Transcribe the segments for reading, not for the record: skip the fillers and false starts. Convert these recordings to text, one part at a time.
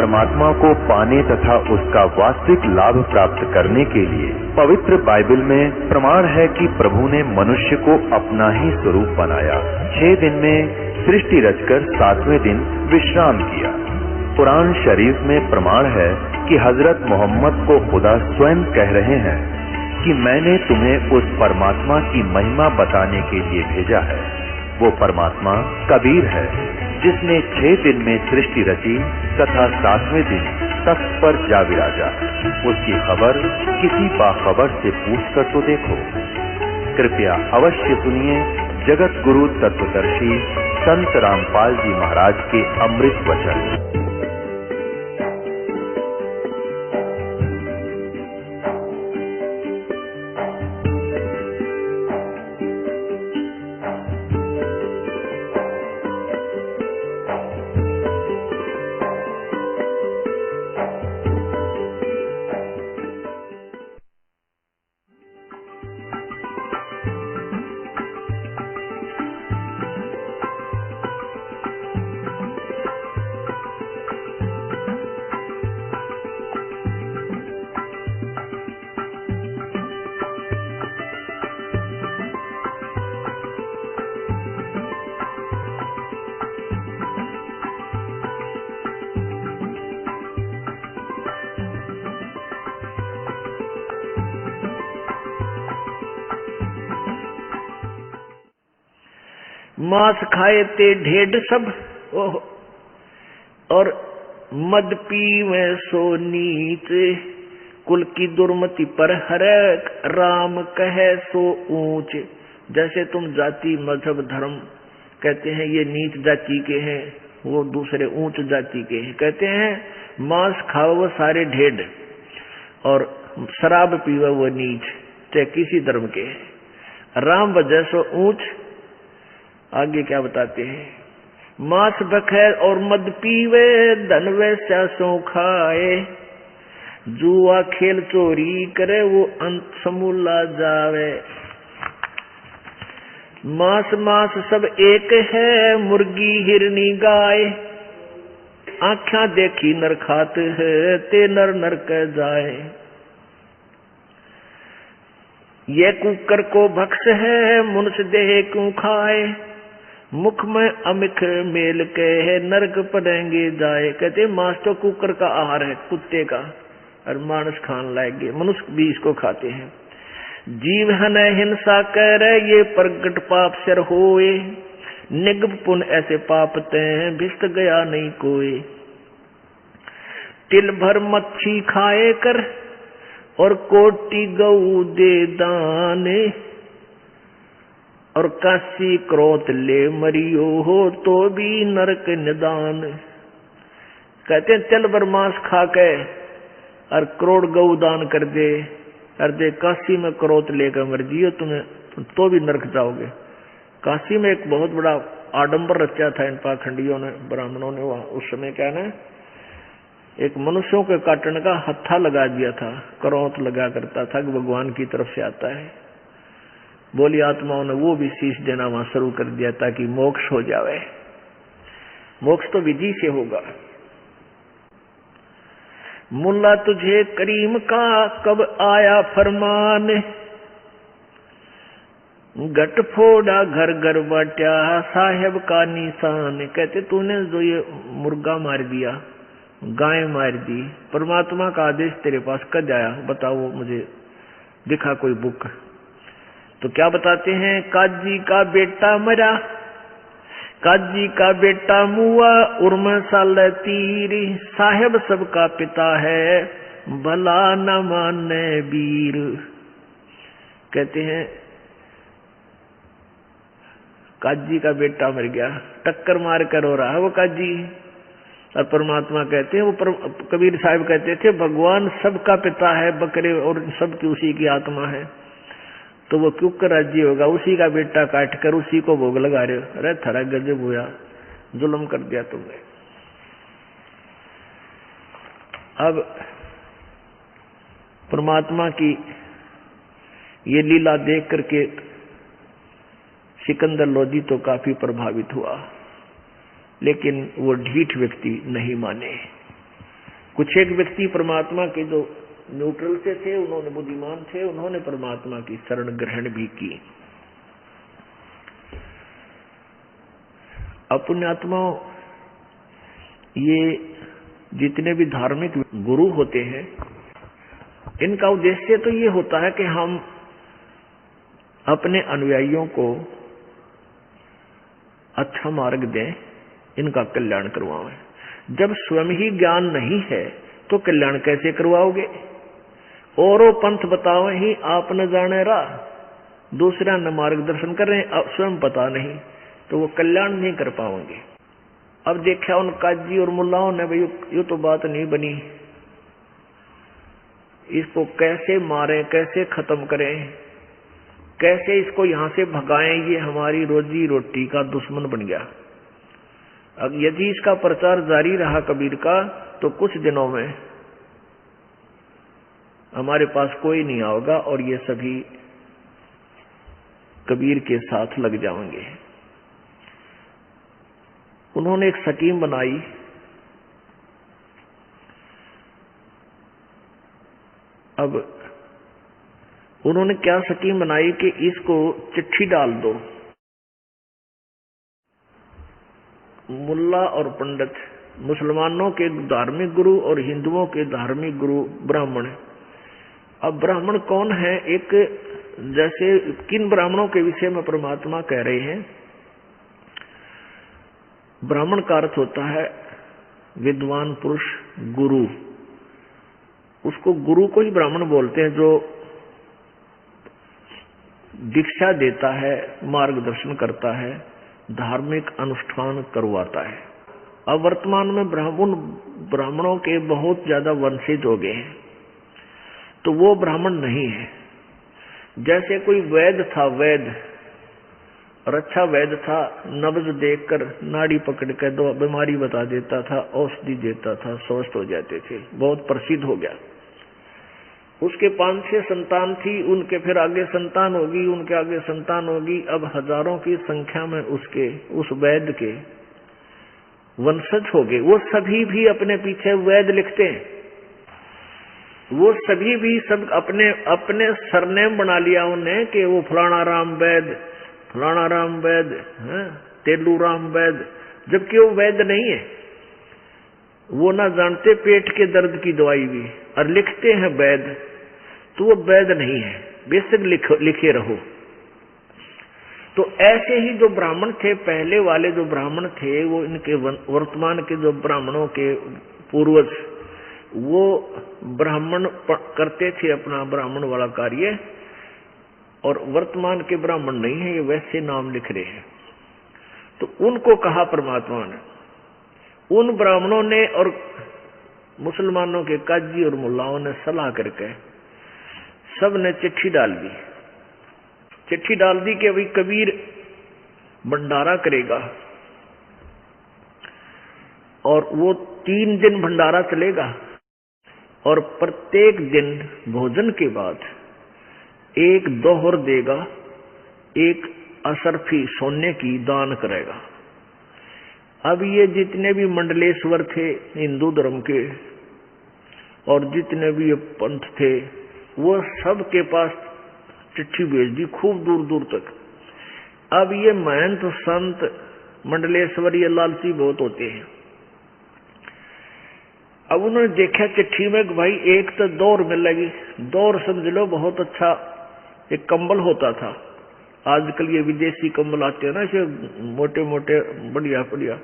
परमात्मा को पाने तथा उसका वास्तविक लाभ प्राप्त करने के लिए पवित्र बाइबल में प्रमाण है कि प्रभु ने मनुष्य को अपना ही स्वरूप बनाया। 6 दिन में सृष्टि रचकर 7वें दिन विश्राम किया। कुरान शरीफ में प्रमाण है कि हजरत मोहम्मद को खुदा स्वयं कह रहे हैं कि मैंने तुम्हें उस परमात्मा की महिमा बताने के लिए भेजा है। वो परमात्मा कबीर है जिसने 6 दिन में सृष्टि रची तथा 7वें दिन तख्त पर जा विराजा। उसकी खबर किसी बाखबर से पूछकर तो देखो। कृपया अवश्य सुनिए जगत गुरु तत्वदर्शी संत रामपाल जी महाराज के अमृत वचन। मांस खाए ते ढेड सब और मद पीवे सो नीच, कुल की दुर्मति पर हरक राम कहे सो ऊंच। जैसे तुम जाति मजहब धर्म कहते हैं ये नीच जाति के हैं, वो दूसरे ऊंच जाति के हैं। कहते हैं मांस खाओ वो सारे ढेड और शराब पीवे वो नीच, चाहे किसी धर्म के हैं। राम वजह सो ऊंच। आगे क्या बताते हैं, मांस बखैर और मद पीवे धन वैसा सो खाए, जुआ खेल चोरी करे वो अंत समूला जावे। मांस मांस सब एक है मुर्गी हिरनी गाय, आँखा देखी नर खात है ते नर नर कह जाए। ये कुकर को भक्ष है मनुष्य देह क्यों खाए, मुख में अमिख मेल के है नरक पड़ेंगे जाए। कहते मांस तो कुकर का आहार है कुत्ते का, और मानस खान लाएंगे, मनुष्य भी इसको खाते हैं। जीव हन हिंसा कर ये प्रगट पाप सिर होए, निगम पुन ऐसे पाप ते भिस्त गया नहीं कोई। तिल भर मच्छी खाए कर और कोटि गऊ दे दाने, और काशी क्रोध ले मरियो हो तो भी नरक निदान। कहते हैं तिल भर मांस खा के और करोड़ गऊ दान कर दे, और दे काशी में क्रोध लेकर मर जियो तुम्हें तो भी नरक जाओगे। काशी में एक बहुत बड़ा आडंबर रचा था इन पाखंडियों ने, ब्राह्मणों ने। वहां उस समय क्या ना, एक मनुष्यों के काटने का हत्था लगा दिया था, क्रोध लगा करता था कि भगवान की तरफ से आता है। बोली आत्माओं ने वो भी शीश देना वहां शुरू कर दिया ताकि मोक्ष हो जावे। मोक्ष तो विधि से होगा। मुल्ला तुझे करीम का कब आया फरमान, गट फोड़ा घर घर बांटा साहेब का निशान। कहते तूने जो ये मुर्गा मार दिया, गाय मार दी, परमात्मा का आदेश तेरे पास कब आया बताओ मुझे, दिखा कोई बुक। तो क्या बताते हैं, काजी का बेटा मरा, काजी का बेटा मुआ उर्म साल तीर, साहेब सबका पिता है भला न माने वीर। कहते हैं काजी का बेटा मर गया, टक्कर मार कर रो रहा है वो काजी, और परमात्मा कहते हैं वो कबीर साहब कहते थे भगवान सबका पिता है, बकरे और सबकी उसी की आत्मा है, तो वो क्यों कर राज्य होगा, उसी का बेटा काट कर उसी को भोग लगा रहे हो। अरे थारा गजब हुआ, जुल्म कर दिया तुमने। अब परमात्मा की ये लीला देख करके सिकंदर लोधी तो काफी प्रभावित हुआ, लेकिन वो ढीठ व्यक्ति नहीं माने। कुछ एक व्यक्ति परमात्मा के जो न्यूट्रल से थे, उन्होंने बुद्धिमान थे, उन्होंने परमात्मा की शरण ग्रहण भी की। पुण्यात्माओं, ये जितने भी धार्मिक गुरु होते हैं, इनका उद्देश्य तो ये होता है कि हम अपने अनुयायियों को अच्छा मार्ग दें, इनका कल्याण करवाएं। जब स्वयं ही ज्ञान नहीं है तो कल्याण कैसे करवाओगे? औरों पंथ बतावे ही आप न जाने राह, दूसरा न मार्गदर्शन कर रहे हैं, स्वयं पता नहीं, तो वो कल्याण नहीं कर पाओगे। अब देखा उन काजी और मुल्लाओं ने, भाई ये तो बात नहीं बनी, इसको कैसे मारें, कैसे खत्म करें, कैसे इसको यहां से भगाएं, ये हमारी रोजी रोटी का दुश्मन बन गया। अब यदि इसका प्रचार जारी रहा कबीर का, तो कुछ दिनों में हमारे पास कोई नहीं आएगा और ये सभी कबीर के साथ लग जाएंगे। उन्होंने एक स्कीम बनाई। अब उन्होंने क्या स्कीम बनाई कि इसको चिट्ठी डाल दो। मुल्ला और पंडित, मुसलमानों के धार्मिक गुरु और हिंदुओं के धार्मिक गुरु ब्राह्मण। अब ब्राह्मण कौन है? एक जैसे किन ब्राह्मणों के विषय में परमात्मा कह रहे हैं? ब्राह्मण का अर्थ होता है विद्वान पुरुष, गुरु। उसको गुरु को ही ब्राह्मण बोलते हैं, जो दीक्षा देता है, मार्गदर्शन करता है, धार्मिक अनुष्ठान करवाता है। अब वर्तमान में ब्राह्मणों के बहुत ज्यादा वंशज हो गए हैं, तो वो ब्राह्मण नहीं है। जैसे कोई वैद्य था, वैद्य और अच्छा वैद्य था, नब्ज देखकर नाड़ी पकड़ कर दो बीमारी बता देता था, औषधि देता था, स्वस्थ हो जाते थे, बहुत प्रसिद्ध हो गया। उसके 5-6 संतान थी, उनके फिर आगे संतान होगी, उनके आगे संतान होगी। अब हजारों की संख्या में उस वैद्य के वंशज हो गए। वो सभी भी अपने पीछे वैद्य लिखते हैं। वो सभी भी सब अपने सरनेम बना लिया उन्हें कि वो फलाना राम वैद्य, फलाना राम वैद्य, तेलू राम वैद्य, जबकि वो वैद्य नहीं है। वो ना जानते पेट के दर्द की दवाई भी, और लिखते हैं वैद्य, तो वो वैद्य नहीं है। बेशक लिखे रहो। तो ऐसे ही जो ब्राह्मण थे, पहले वाले जो ब्राह्मण थे, वो इनके वर्तमान के जो ब्राह्मणों के पूर्वज, वो ब्राह्मण करते थे अपना ब्राह्मण वाला कार्य, और वर्तमान के ब्राह्मण नहीं है, ये वैसे नाम लिख रहे हैं। तो उनको कहा परमात्मा ने, उन ब्राह्मणों ने और मुसलमानों के काजी और मुल्लाओं ने सलाह करके सब ने चिट्ठी डाल दी। चिट्ठी डाल दी कि भाई कबीर भंडारा करेगा, और वो 3 दिन भंडारा चलेगा, और प्रत्येक दिन भोजन के बाद एक दोहर देगा, एक असरफी सोने की दान करेगा। अब ये जितने भी मंडलेश्वर थे हिंदू धर्म के, और जितने भी ये पंथ थे, वो सब के पास चिट्ठी भेज दी, खूब दूर दूर तक। अब ये महंत संत मंडलेश्वर ये लालची बहुत होते हैं। अब उन्होंने देखा चिट्ठी में कि भाई एक तो दौर मिलेगी। दौर समझ लो बहुत अच्छा एक कंबल होता था। आजकल ये विदेशी कंबल आते हैं ना, इसे मोटे मोटे बढ़िया बढ़िया,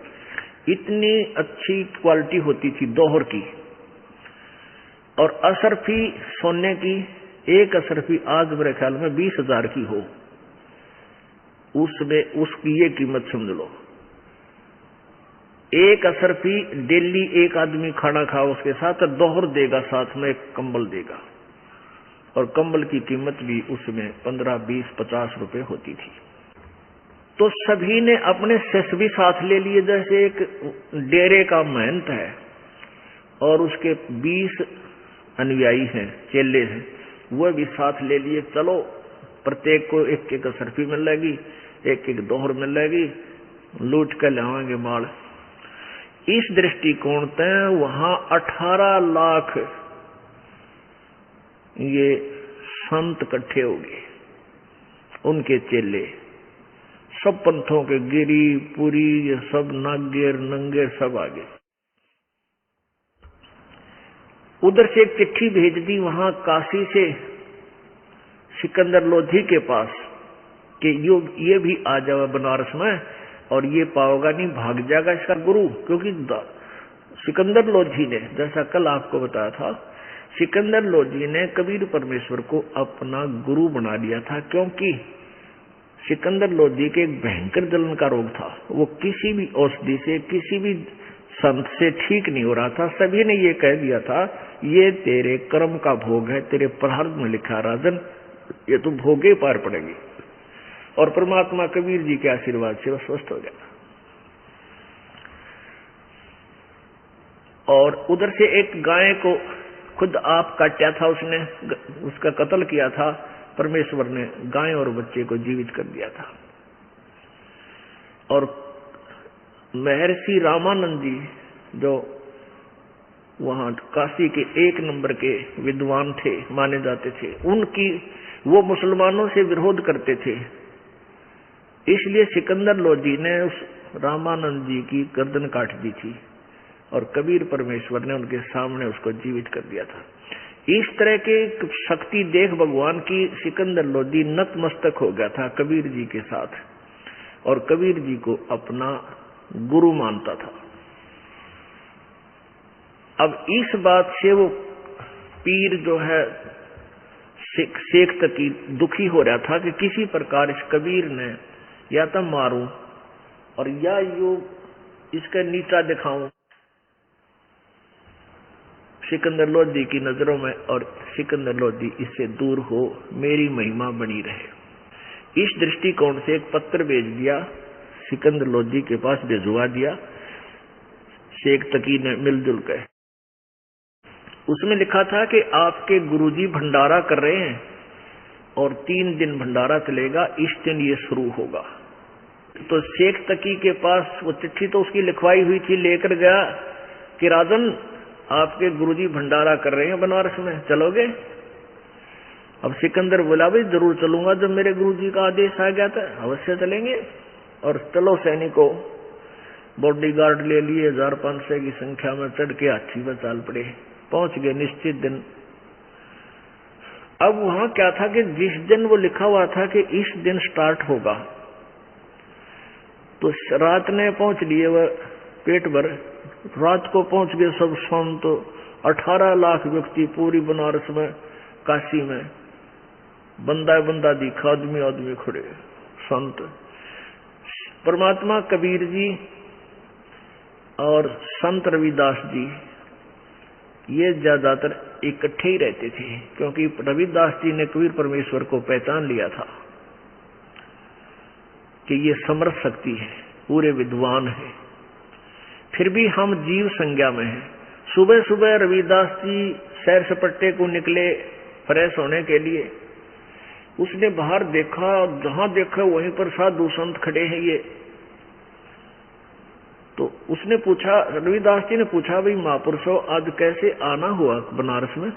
इतनी अच्छी क्वालिटी होती थी दोहर की। और असरफी सोने की, एक असरफी आज मेरे ख्याल में 20,000 की हो, उसमें उसकी ये कीमत समझ लो। एक असरफी डेली एक आदमी खाना खाओ उसके साथ, दोहर देगा, साथ में एक कंबल देगा, और कंबल की कीमत भी उसमें 15, 20, 50 रुपए होती थी। तो सभी ने अपने शिष्य भी साथ ले लिए। जैसे एक डेरे का महंत है और उसके 20 अनुयायी हैं, चेले हैं, वो भी साथ ले लिए। चलो प्रत्येक को एक एक असरफी मिलेगी, एक एक दोहर मिलेगी, लूट कर लाएंगे माल। इस दृष्टिकोण से वहां 18 लाख ये संत इकट्ठे हो गए, उनके चेले, सब पंथों के, गिरी पुरी, ये सब नागेर नंगेर सब आ गए। उधर से एक चिट्ठी भेज दी वहां काशी से सिकंदर लोधी के पास कि ये भी आ जाओ बनारस में, और ये पाओगा नहीं, भाग जाएगा इसका गुरु। क्योंकि सिकंदर लोधी ने, जैसा कल आपको बताया था, सिकंदर लोधी ने कबीर परमेश्वर को अपना गुरु बना लिया था। क्योंकि सिकंदर लोधी के एक भयंकर जलन का रोग था, वो किसी भी औषधि से, किसी भी संत से ठीक नहीं हो रहा था। सभी ने ये कह दिया था, ये तेरे कर्म का भोग है, तेरे प्रारब्ध में लिखा राजन, ये तो भोगे पार पड़ेगी। और परमात्मा कबीर जी के आशीर्वाद से वो स्वस्थ हो गया। और उधर से एक गाय को खुद आप काटा था, उसने उसका कत्ल किया था, परमेश्वर ने गाय और बच्चे को जीवित कर दिया था। और महर्षि रामानंद जी, जो वहां काशी के 1 नंबर के विद्वान थे, माने जाते थे, उनकी वो मुसलमानों से विरोध करते थे, इसलिए सिकंदर लोधी ने उस रामानंद जी की गर्दन काट दी थी और कबीर परमेश्वर ने उनके सामने उसको जीवित कर दिया था। इस तरह के शक्ति देख भगवान की सिकंदर लोधी नतमस्तक हो गया था कबीर जी के साथ, और कबीर जी को अपना गुरु मानता था। अब इस बात से वो पीर जो है शेख तकी दुखी हो रहा था कि किसी प्रकार इस कबीर ने या तो मारूं और या यो इसका नीचा दिखाऊं सिकंदर लोधी की नजरों में, और सिकंदर लोधी इससे दूर हो, मेरी महिमा बनी रहे। इस दृष्टिकोण से एक पत्र भेज दिया, सिकंदर लोधी के पास भिजवा दिया शेख तकी ने मिलजुल कर। उसमें लिखा था कि आपके गुरुजी भंडारा कर रहे हैं और 3 दिन भंडारा चलेगा, इस दिन ये शुरू होगा। तो शेख तकी के पास वो चिट्ठी तो उसकी लिखवाई हुई थी, लेकर गया कि राजन आपके गुरुजी भंडारा कर रहे हैं बनारस में, चलोगे? अब सिकंदर बोला, भाई जरूर चलूंगा, जब मेरे गुरुजी का आदेश आ गया था अवश्य चलेंगे। और चलो सैनिकों, बॉडीगार्ड ले लिए, 1500 की संख्या में चढ़ के हाथी पर चाल पड़े, पहुंच गए निश्चित दिन। अब वहां क्या था कि जिस दिन वो लिखा हुआ था कि इस दिन स्टार्ट होगा, तो रात ने पहुंच लिए वह पेट भर, रात को पहुंच गए सब संत, 18 लाख व्यक्ति पूरी बनारस में, काशी में, बंदा बंदा दिखा, आदमी आदमी खड़े संत। परमात्मा कबीर जी और संत रविदास जी ये ज्यादातर इकट्ठे ही रहते थे, क्योंकि रविदास जी ने कबीर परमेश्वर को पहचान लिया था कि ये समर्थ शक्ति है, पूरे विद्वान है। फिर भी हम जीव संज्ञा में हैं। सुबह सुबह रविदास जी सैर सपट्टे को निकले फ्रेश होने के लिए। उसने बाहर देखा, जहां देखा वहीं पर साधु संत खड़े हैं ये। तो उसने पूछा, रविदास जी ने पूछा, भाई महापुरुषों आज कैसे आना हुआ बनारस में?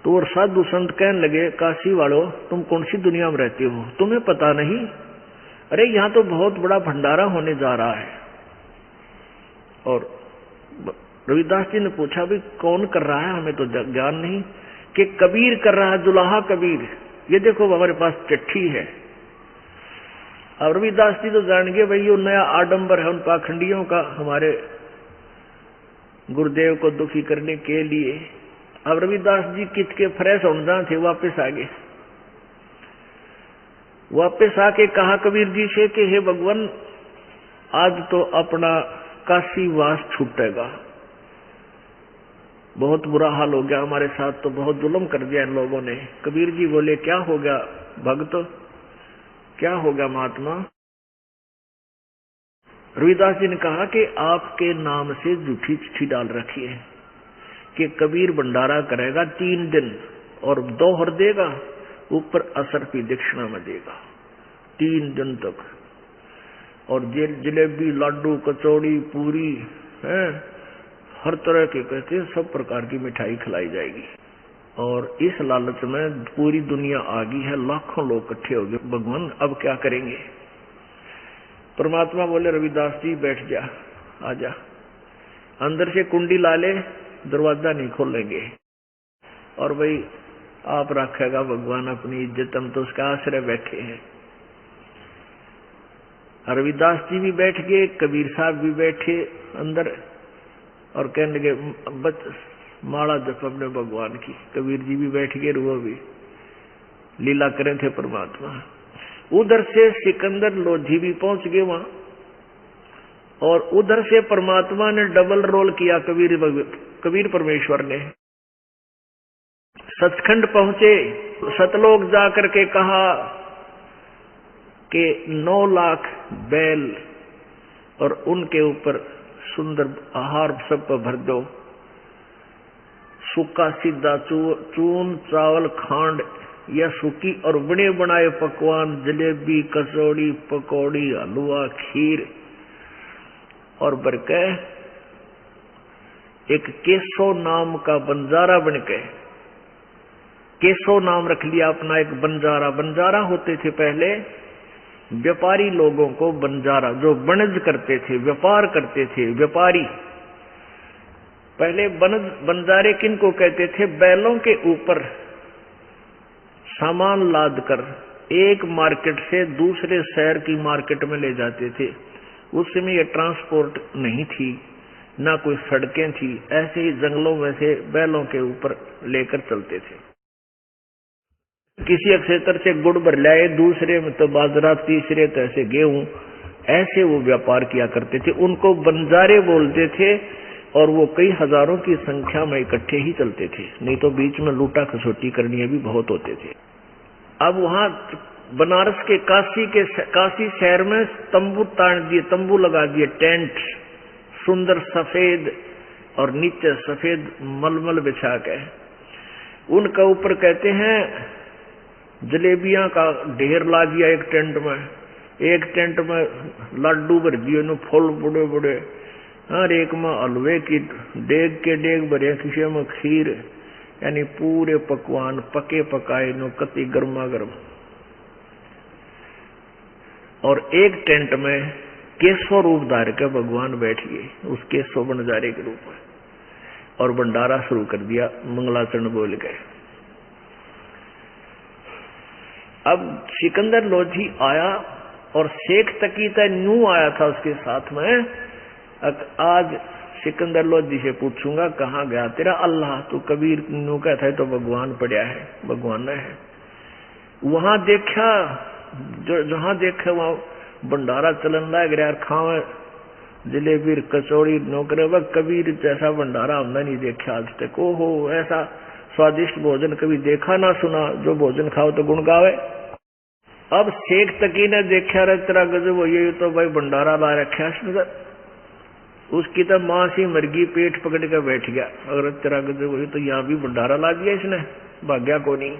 तो और साधु संत कहने लगे, काशी वालों तुम कौन सी दुनिया में रहते हो, तुम्हें पता नहीं? अरे यहाँ तो बहुत बड़ा भंडारा होने जा रहा है। और रविदास जी ने पूछा, भाई कौन कर रहा है? हमें तो ज्ञान नहीं। कि कबीर कर रहा है, दुल्हा कबीर, ये देखो हमारे पास चिट्ठी है। अब रविदास जी तो जान गए भाई ये नया आडंबर है उन पाखंडियों का, हमारे गुरुदेव को दुखी करने के लिए। अब रविदास जी कित के फ्रेश होने जहाँ थे वापस आ गए। वापस आके कहा कबीर जी से कि हे भगवान, आज तो अपना काशी वास छूटेगा, बहुत बुरा हाल हो गया हमारे साथ, तो बहुत जुल्म कर दिया इन लोगों ने। कबीर जी बोले, क्या हो गया भक्त, क्या हो गया महात्मा? रविदास जी ने कहा कि आपके नाम से झूठी चिट्ठी डाल रखी है कि कबीर भंडारा करेगा 3 दिन और 2 हर देगा, ऊपर असर की दक्षिणा में देगा 3 दिन तक। और जलेबी, लाडू, कचौड़ी, पूरी है, हर तरह के कहते हैं सब प्रकार की मिठाई खिलाई जाएगी। और इस लालच में पूरी दुनिया आ गई है, लाखों लोग इकट्ठे हो गए। भगवान अब क्या करेंगे? परमात्मा बोले रविदास जी बैठ जा, आजा, अंदर से कुंडी ला ले, दरवाजा नहीं खोलेंगे। और भाई आप रखेगा भगवान अपनी इज्जत, हम तो उसका आश्रय बैठे हैं। रविदास जी भी बैठ गए, कबीर साहब भी बैठे अंदर और कहने लगे बच माला जप अपने भगवान की। कबीर जी भी बैठ गए, वो भी लीला करे थे परमात्मा। उधर से सिकंदर लोधी भी पहुंच गए वहां, और उधर से परमात्मा ने डबल रोल किया। कबीर परमेश्वर ने सचखंड पहुंचे, सतलोक जाकर के कहा कि 9 लाख बैल और उनके ऊपर सुंदर आहार सब पर भर दो, सूखा सीधा चून, चावल, खांड या सूखी और बने बनाए पकवान, जलेबी, कचौड़ी, पकौड़ी, हलवा, खीर और बरके एक केशव नाम का बंजारा बनके, केशव नाम रख लिया अपना एक बंजारा। बंजारा होते थे पहले व्यापारी लोगों को, बंजारा जो वणज करते थे, व्यापार करते थे, व्यापारी। पहले बंजारे किन को कहते थे? बैलों के ऊपर सामान लाद कर एक मार्केट से दूसरे शहर की मार्केट में ले जाते थे। उस समय ये ट्रांसपोर्ट नहीं थी, ना कोई सड़कें थी, ऐसे ही जंगलों में से बैलों के ऊपर लेकर चलते थे। किसी क्षेत्र से गुड़ भर लाए, दूसरे में तो बाजरा, तीसरे तो ऐसे गेहूं, ऐसे वो व्यापार किया करते थे। उनको बंजारे बोलते थे और वो कई हजारों की संख्या में इकट्ठे ही चलते थे, नहीं तो बीच में लूटा खसोटी करनी भी बहुत होते थे। अब वहां बनारस के काशी शहर में तंबू तान दिए, तंबू लगा दिए, टेंट सुंदर सफेद और नीचे सफेद मलमल बिछा के, उनका ऊपर कहते हैं जलेबियां का ढेर ला दिया एक टेंट में। एक टेंट में लड्डू भर दिए, फूल बड़े बड़े, और एक में हलवे की डेग के डेग भरे, किसी में खीर, यानी पूरे पकवान पके पकाए नो कति गर्मा गर्म। और एक टेंट में केशव रूप धार के भगवान बैठ गए, उस केशव बंजारे के रूप में, और भंडारा शुरू कर दिया मंगलाचरण बोल के। अब सिकंदर लोधी आया और शेख तकीता न्यू आया था उसके साथ में। आज सिकंदर लोधी से पूछूंगा कहाँ गया तेरा अल्लाह? तो कबीर न्यू कहता है तो भगवान पड़ा है, भगवान है। वहां देखा, जहां देखा वहां भंडारा चलन लग रहा, खावे जलेबी कचौड़ी नौकरे। वह कबीर जैसा भंडारा हमने नहीं देखा आज तक। ओहो, ऐसा स्वादिष्ट भोजन कभी देखा ना सुना। जो भोजन खाओ तो गुण गावे। अब शेख तकी ने देखा, रे तेरा गजब हो, ये तो भाई भंडारा ला रखा है। उसकी तो मां सी मरगी, पेट पकड़ कर बैठ गया। अगर तेरा गजब हो तो यहाँ भी भंडारा ला दिया इसने, भाग्या को नहीं।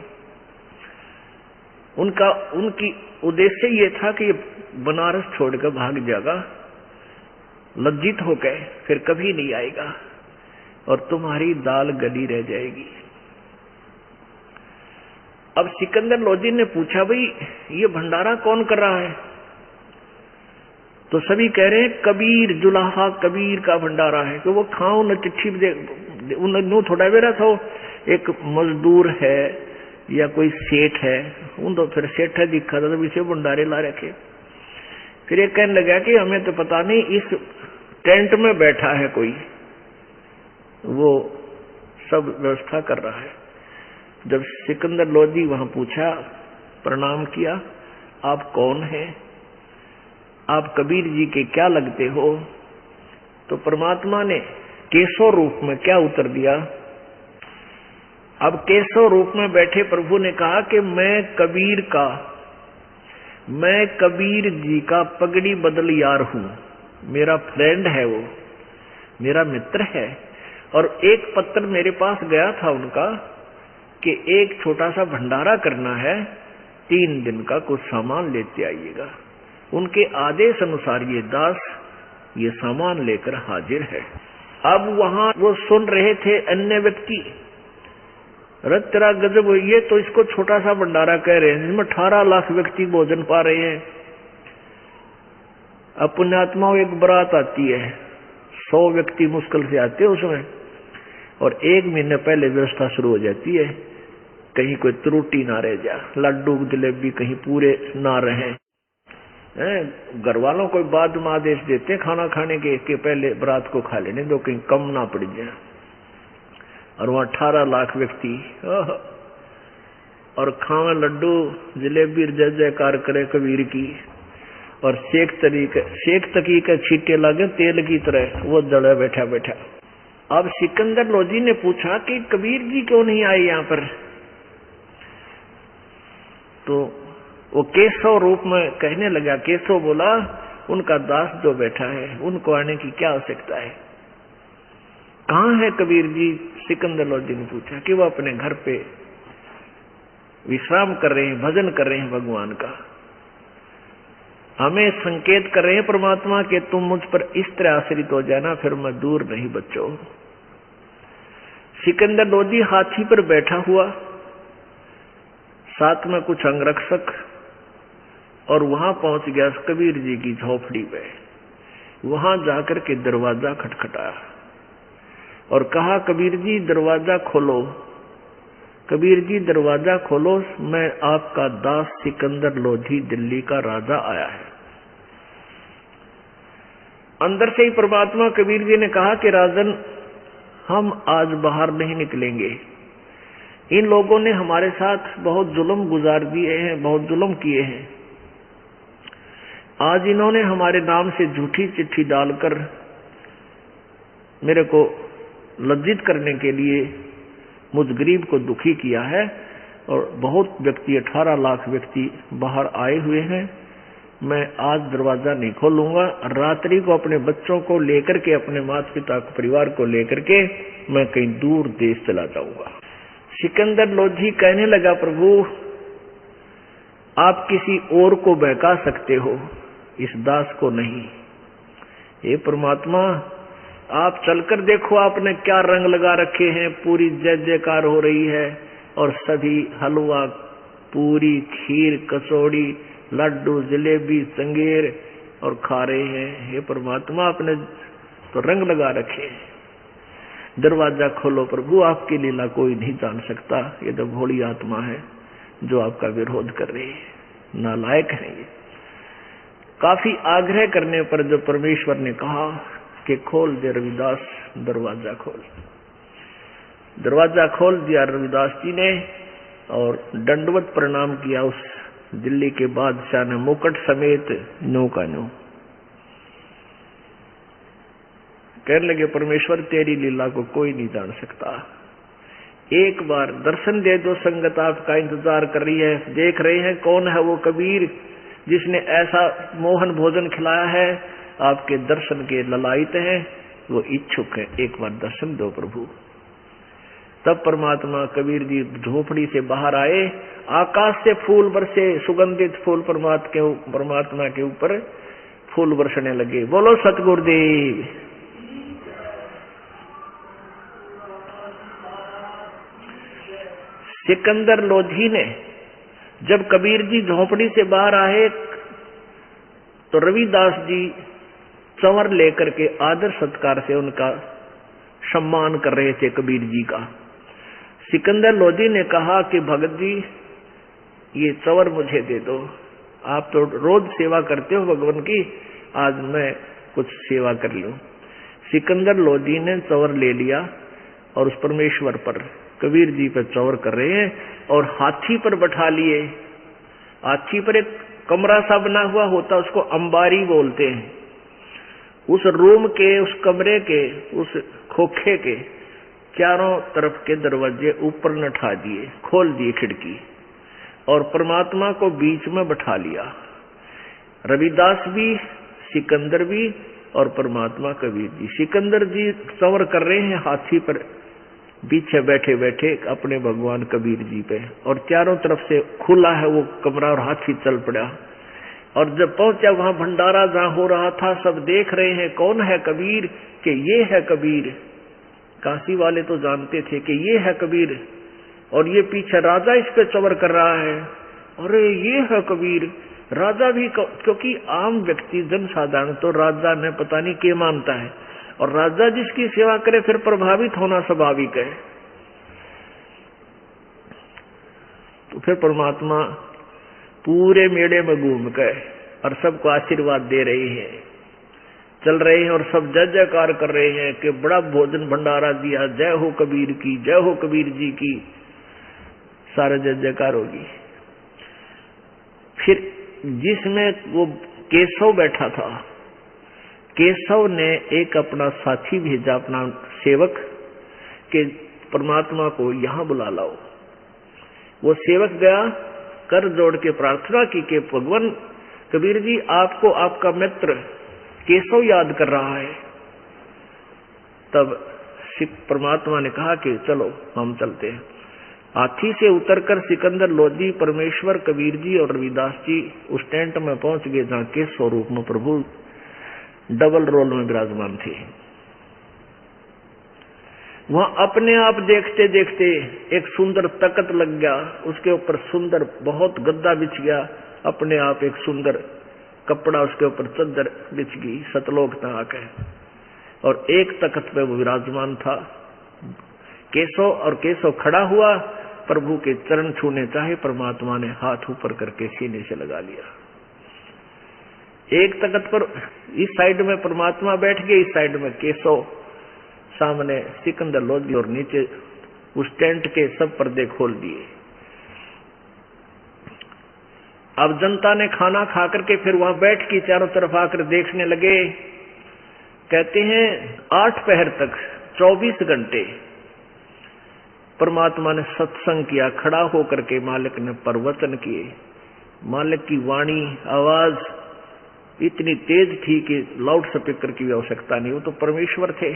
उनकी उद्देश्य ये था कि बनारस छोड़कर भाग जाएगा, लज्जित होकर फिर कभी नहीं आएगा और तुम्हारी दाल गली रह जाएगी। अब सिकंदर लोधी ने पूछा, भाई ये भंडारा कौन कर रहा है? तो सभी कह रहे हैं कबीर, जुलाहा कबीर का भंडारा है। कि वो खाओ न चिट्ठी नो थोड़ा बेरा था, एक मजदूर है या कोई सेठ है, उन तो फिर सेठ है दिखा था, तो इसे भंडारे ला रखे। फिर एक कहने लगा कि हमें तो पता नहीं, इस टेंट में बैठा है कोई, वो सब व्यवस्था कर रहा है। जब सिकंदर लोधी वहां पूछा, प्रणाम किया, आप कौन हैं, आप कबीर जी के क्या लगते हो? तो परमात्मा ने केशव रूप में क्या उत्तर दिया? अब केशव रूप में बैठे प्रभु ने कहा कि मैं कबीर जी का पगड़ी बदल यार हूं। मेरा फ्रेंड है, वो मेरा मित्र है। और एक पत्र मेरे पास गया था उनका कि एक छोटा सा भंडारा करना है, 3 दिन का कुछ सामान लेते आइएगा। उनके आदेश अनुसार ये दास ये सामान लेकर हाजिर है। अब वहां वो सुन रहे थे अन्य व्यक्ति, रत तेरा गजब, ये तो इसको छोटा सा भंडारा कह रहे हैं जिसमें 18 लाख व्यक्ति भोजन पा रहे हैं। अब पुण्यात्माओं एक बारात आती है, 100 व्यक्ति मुश्किल से आते हैं उसमें, और 1 महीने पहले व्यवस्था शुरू हो जाती है, कहीं कोई त्रुटि ना रह जा, लड्डू जलेबी कहीं पूरे ना रहे। घर वालों को बाद में आदेश देते हैं खाना खाने के पहले बारात को खा लेने दो, कहीं कम ना पड़ जाए। और वहां 18 लाख व्यक्ति और खावे लड्डू जलेबी, जय जयकार करे कबीर की, और शेख तकी के छींटे लगे तेल की तरह, वो जड़े बैठा बैठा। अब सिकंदर लोधी ने पूछा कि कबीर जी क्यों नहीं आए यहाँ पर? तो वो केशव रूप में कहने लगा। केशव बोला, उनका दास जो बैठा है उनको आने की क्या आवश्यकता है? कहाँ है कबीर जी? सिकंदर लोधी ने पूछा कि वो अपने घर पे विश्राम कर रहे हैं, भजन कर रहे हैं भगवान का। हमें संकेत कर रहे हैं परमात्मा के तुम मुझ पर इस तरह आश्रित हो जाना, फिर मैं दूर नहीं बचो। सिकंदर लोधी हाथी पर बैठा हुआ, साथ में कुछ अंगरक्षक, और वहां पहुंच गया कबीर जी की झोपड़ी पे। वहां जाकर के दरवाजा खटखटाया और कहा, कबीर जी दरवाजा खोलो, कबीर जी दरवाजा खोलो, मैं आपका दास सिकंदर लोधी दिल्ली का राजा आया है। अंदर से ही परमात्मा कबीर जी ने कहा कि राजन, हम आज बाहर नहीं निकलेंगे। इन लोगों ने हमारे साथ बहुत जुल्म गुजार दिए हैं, बहुत जुल्म किए हैं। आज इन्होंने हमारे नाम से झूठी चिट्ठी डालकर मेरे को लज्जित करने के लिए मुझ गरीब को दुखी किया है, और बहुत व्यक्ति 18 लाख व्यक्ति बाहर आए हुए हैं। मैं आज दरवाजा नहीं खोलूंगा, रात्रि को अपने बच्चों को लेकर के, अपने माता पिता को, परिवार को लेकर के मैं कहीं दूर देश चला जाऊंगा। सिकंदर लोधी कहने लगा, प्रभु आप किसी और को बहका सकते हो, इस दास को नहीं। हे परमात्मा, आप चलकर देखो आपने क्या रंग लगा रखे हैं, पूरी जय जयकार हो रही है, और सभी हलवा, पूरी, खीर, कचौड़ी, लड्डू, जलेबी, चंगेर और खा रहे हैं। हे परमात्मा, आपने तो रंग लगा रखे हैं। दरवाजा खोलो प्रभु, आपकी लीला कोई नहीं जान सकता। ये तो भोली आत्मा है जो आपका विरोध कर रही है, नालायक है ये। काफी आग्रह करने पर जो परमेश्वर ने कहा कि खोल दे रविदास, दरवाजा खोल। दरवाजा खोल दिया रविदास जी ने, और दंडवत प्रणाम किया उस दिल्ली के बादशाह ने, मुकुट समेत नो का नो। कहने लगे, परमेश्वर तेरी लीला को कोई नहीं जान सकता, एक बार दर्शन दे दो, संगत आपका इंतजार कर रही है। देख रहे हैं कौन है वो कबीर जिसने ऐसा मोहन भोजन खिलाया है, आपके दर्शन के ललायित हैं, वो इच्छुक है, एक बार दर्शन दो प्रभु। तब परमात्मा कबीर जी झोपड़ी से बाहर आए, आकाश से फूल बरसे, सुगंधित फूल परमात्मा के ऊपर फूल बरसने लगे। बोलो सतगुरुदेव। सिकंदर लोधी ने जब कबीर जी झोपड़ी से बाहर आए तो रविदास जी चंवर लेकर के आदर सत्कार से उनका सम्मान कर रहे थे कबीर जी का। सिकंदर लोधी ने कहा कि भगत जी ये चंवर मुझे दे दो, आप तो रोज सेवा करते हो भगवान की, आज मैं कुछ सेवा कर लूं। सिकंदर लोधी ने चंवर ले लिया और उस परमेश्वर पर, कबीर जी पर चौर कर रहे हैं, और हाथी पर बैठा लिए। हाथी पर एक कमरा सा बना हुआ होता, उसको अंबारी बोलते हैं। उस रूम के, उस कमरे के, उस खोखे के चारों तरफ के दरवाजे ऊपर नठा दिए, खोल दिए खिड़की, और परमात्मा को बीच में बैठा लिया। रविदास भी, सिकंदर भी, और परमात्मा कबीर जी। सिकंदर जी चौर कर रहे हैं हाथी पर पीछे बैठे बैठे अपने भगवान कबीर जी पे, और चारों तरफ से खुला है वो कमरा और हाथी चल पड़ा। और जब पहुंचा वहां भंडारा जहां हो रहा था, सब देख रहे हैं कौन है कबीर, कि ये है कबीर। काशी वाले तो जानते थे कि ये है कबीर, और ये पीछे राजा इस पे चवर कर रहा है, अरे ये है कबीर। राजा भी, क्योंकि आम व्यक्ति जनसाधारण तो राजा ने पता नहीं क्या मानता है, और राजा जिसकी सेवा करे फिर प्रभावित होना स्वाभाविक है। तो फिर परमात्मा पूरे मेले में घूम गए और सबको आशीर्वाद दे रहे हैं, चल रहे हैं, और सब जय जयकार कर रहे हैं कि बड़ा भोजन भंडारा दिया, जय हो कबीर की, जय हो कबीर जी की, सारे जय जयकार होगी। फिर जिसमें वो केशव बैठा था, केशव ने एक अपना साथी भेजा, अपना सेवक, कि परमात्मा को यहां बुला लाओ। वो सेवक गया, कर जोड़ के प्रार्थना की कि भगवान कबीर जी, आपको आपका मित्र केशव याद कर रहा है। तब परमात्मा ने कहा कि चलो हम चलते हैं। हाथी से उतरकर सिकंदर लोधी, परमेश्वर, कबीर जी और रविदास जी उस टेंट में पहुंच गए जहां के स्वरूप में प्रभु डबल रोल में विराजमान थे। वहां अपने आप देखते देखते एक सुंदर तख्त लग गया, उसके ऊपर सुंदर बहुत गद्दा बिछ गया, अपने आप एक सुंदर कपड़ा उसके ऊपर चद्दर बिछ गई, सतलोक तक है, और एक तख्त पे वो विराजमान था केशव। और केशव खड़ा हुआ, प्रभु के चरण छूने चाहे, परमात्मा ने हाथ ऊपर करके सीने से लगा लिया। एक तख्त पर इस साइड में परमात्मा बैठ गए, इस साइड में केशव, सामने सिकंदर लोधी, और नीचे उस टेंट के सब पर्दे खोल दिए। अब जनता ने खाना खा करके फिर वहां बैठ के चारों तरफ आकर देखने लगे। कहते हैं 8 पहर तक 24 घंटे परमात्मा ने सत्संग किया, खड़ा होकर के मालिक ने प्रवचन किए। मालिक की वाणी, आवाज इतनी तेज थी कि लाउड स्पीकर की आवश्यकता नहीं, वो तो परमेश्वर थे।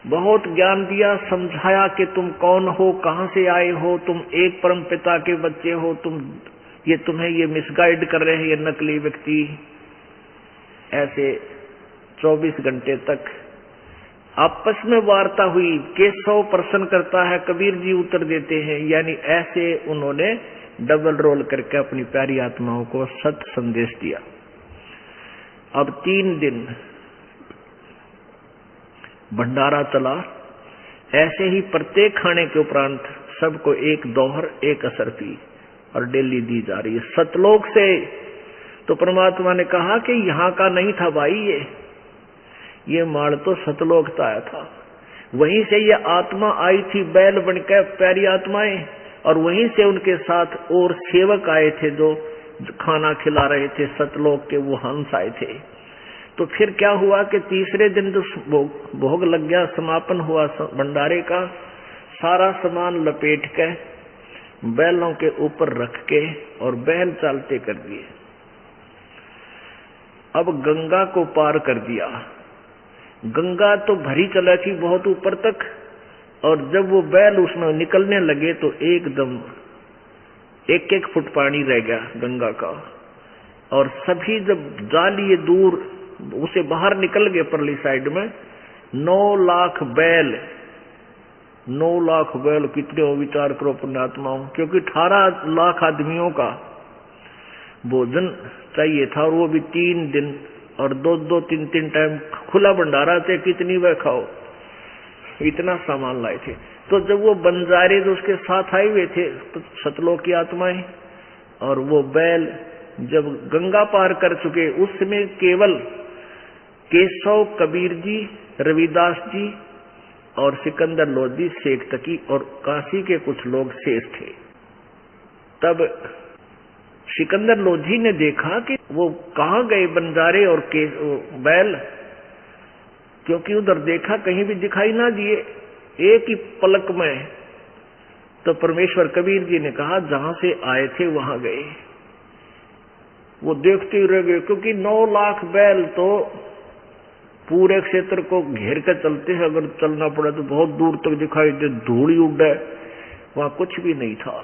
बहुत ज्ञान दिया, समझाया कि तुम कौन हो, कहां से आए हो, तुम एक परम पिता के बच्चे हो, तुम्हें ये मिसगाइड कर रहे हैं ये नकली व्यक्ति। ऐसे 24 घंटे तक आपस में वार्ता हुई। केशव प्रश्न करता है, कबीर जी उत्तर देते हैं, यानी ऐसे उन्होंने डबल रोल करके अपनी प्यारी आत्माओं को सत संदेश दिया। अब 3 दिन भंडारा चला। ऐसे ही प्रत्येक खाने के उपरांत सबको एक दोहर, एक असर पी, और डेली दी जा रही है सतलोक से। तो परमात्मा ने कहा कि यहाँ का नहीं था भाई, ये माल तो सतलोक का आया था। वहीं से ये आत्मा आई थी बैल बनकर, प्यारी आत्माएं, और वहीं से उनके साथ और सेवक आए थे जो खाना खिला रहे थे सतलोक के, वो हंस आए थे। तो फिर क्या हुआ कि तीसरे दिन जो भोग लग गया, समापन हुआ भंडारे का, सारा सामान लपेट के बैलों के ऊपर रख के और बैल चालते कर दिए। अब गंगा को पार कर दिया। गंगा तो भरी चला थी बहुत ऊपर तक, और जब वो बैल उसमें निकलने लगे तो एकदम 1-1 फुट पानी रह गया गंगा का, और सभी जब जालिए दूर उसे बाहर निकल गए परली साइड में, 9 लाख बैल, 9 लाख बैल कितने हो विचार करो पुण्यात्माओं, क्योंकि 18 लाख आदमियों का भोजन चाहिए था, और वो भी 3 दिन, और 2-2, 3-3 टाइम खुला भंडारा थे, कितनी वह खाओ, इतना सामान लाए थे। तो जब वो बंजारे जो उसके साथ आए हुए थे तो सतलोक की आत्माएं, और वो बैल जब गंगा पार कर चुके, उस समय केवल केशव, कबीर जी, रविदास जी और सिकंदर लोधी, शेख तकी और काशी के कुछ लोग शेष थे। तब सिकंदर लोधी ने देखा कि वो कहां गए बंजारे और बैल, क्योंकि उधर देखा कहीं भी दिखाई ना दिए एक ही पलक में। तो परमेश्वर कबीर जी ने कहा जहां से आए थे वहां गए। वो देखते ही रह गए, क्योंकि 9 लाख बैल तो पूरे क्षेत्र को घेर कर चलते हैं, अगर चलना पड़ा तो बहुत दूर तक दिखाई दे, धूल ही उड़े, वहां कुछ भी नहीं था।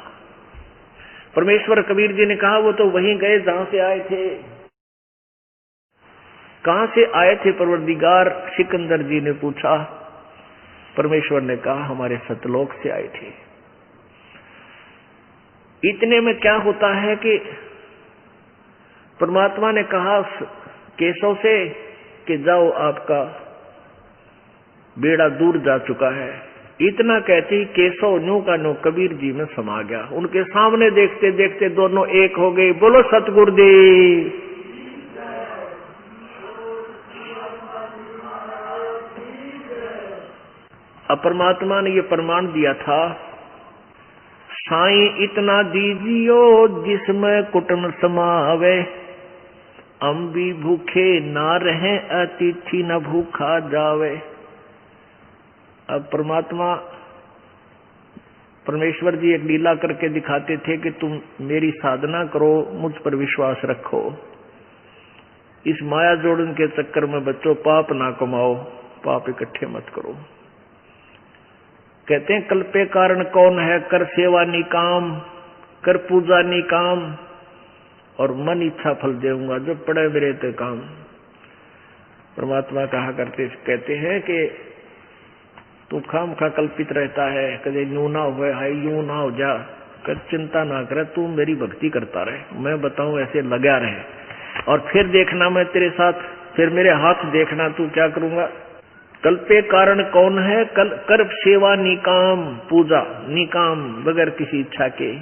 परमेश्वर कबीर जी ने कहा वो तो वहीं गए जहां से आए थे। कहां से आए थे परवरदिगार? सिकंदर जी ने पूछा। परमेश्वर ने कहा हमारे सतलोक से आए थे। इतने में क्या होता है कि परमात्मा ने कहा केशव से कि जाओ, आपका बेड़ा दूर जा चुका है। इतना कहते ही केशव न्यू का न्यू कबीर जी में समा गया। उनके सामने देखते देखते दोनों एक हो गए। बोलो सतगुरुदेव। अब परमात्मा ने ये प्रमाण दिया था, साईं इतना दीजियो जिसमें कुटुंब समावे, हम भी भूखे ना रहे अतिथि न भूखा जावे। अब परमेश्वर जी एक लीला करके दिखाते थे कि तुम मेरी साधना करो, मुझ पर विश्वास रखो, इस माया जोड़न के चक्कर में बच्चों पाप ना कमाओ, पाप इकट्ठे मत करो। कहते हैं कल्पे कारण कौन है, कर सेवा निकाम, कर पूजा निकाम, और मन इच्छा फल देऊंगा, जो पड़े मेरे ते काम। परमात्मा कहते हैं कि तू खामखा कल्पित रहता है, कदे यूं ना हो हाय यूं ना हो जा, कर चिंता ना करे, तू मेरी भक्ति करता रहे, मैं बताऊं ऐसे लगा रहे, और फिर देखना मैं तेरे साथ, फिर मेरे हाथ देखना तू क्या करूंगा। कल्पे कारण कौन है, कर सेवा निकाम, पूजा निकाम, बगैर किसी इच्छा के,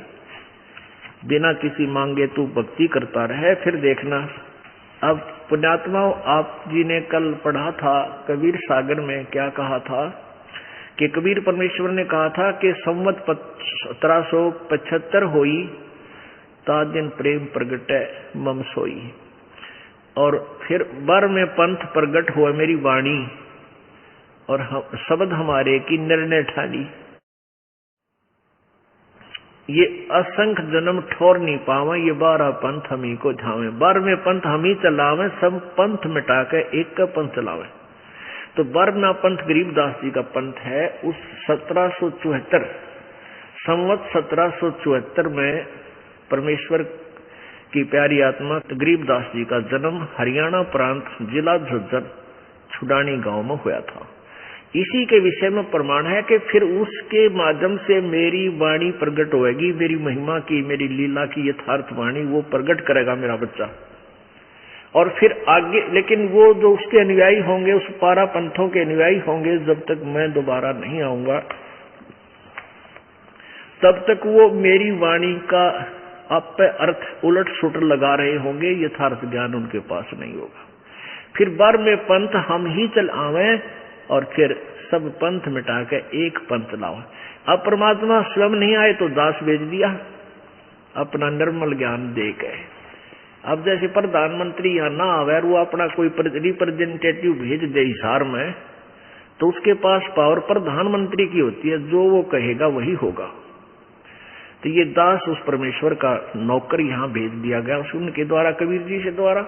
बिना किसी मांगे तू भक्ति करता रहे, फिर देखना। अब पुण्यात्माओं, आप जी ने कल पढ़ा था कबीर सागर में, क्या कहा था कि कबीर परमेश्वर ने कहा था कि संवत 1775 होई, ता दिन प्रेम प्रगटै मम सोई, और फिर बर में पंथ प्रगट हुआ मेरी वाणी, और शब्द हमारे की निर्णय ठानी। ये असंख्य जन्म ठोर नहीं पावे, ये 12 पंथ हमी को झावे। 12वें पंथ हमी चलावे, सब पंथ मिटा के एक का पंथ चलावे। तो 12वां पंथ गरीबदास जी का पंथ है। उस 1774 संवत 1774 में परमेश्वर की प्यारी आत्मा गरीबदास जी का जन्म हरियाणा प्रांत जिला झज्जर छुडानी गांव में हुआ था। इसी के विषय में प्रमाण है कि फिर उसके माध्यम से मेरी वाणी प्रकट होएगी, मेरी महिमा की, मेरी लीला की यथार्थ वाणी वो प्रकट करेगा मेरा बच्चा। और फिर आगे, लेकिन वो जो उसके अनुयायी होंगे, उस 12 पंथों के अनुयायी होंगे, जब तक मैं दोबारा नहीं आऊंगा तब तक वो मेरी वाणी का आप पे अर्थ उलट सुलट लगा रहे होंगे, यथार्थ ज्ञान उनके पास नहीं होगा। फिर 12वें पंथ हम ही चल आवे, और फिर सब पंथ मिटा के एक पंथ लाओ। अब परमात्मा स्वयं नहीं आए तो दास भेज दिया अपना निर्मल ज्ञान दे के। अब जैसे प्रधानमंत्री यहाँ ना आवे, वो अपना कोई रिप्रेजेंटेटिव भेज दे हिसार में, तो उसके पास पावर प्रधानमंत्री की होती है, जो वो कहेगा वही होगा। तो ये दास उस परमेश्वर का नौकर यहाँ भेज दिया गया, उनके द्वारा, कबीर जी से द्वारा,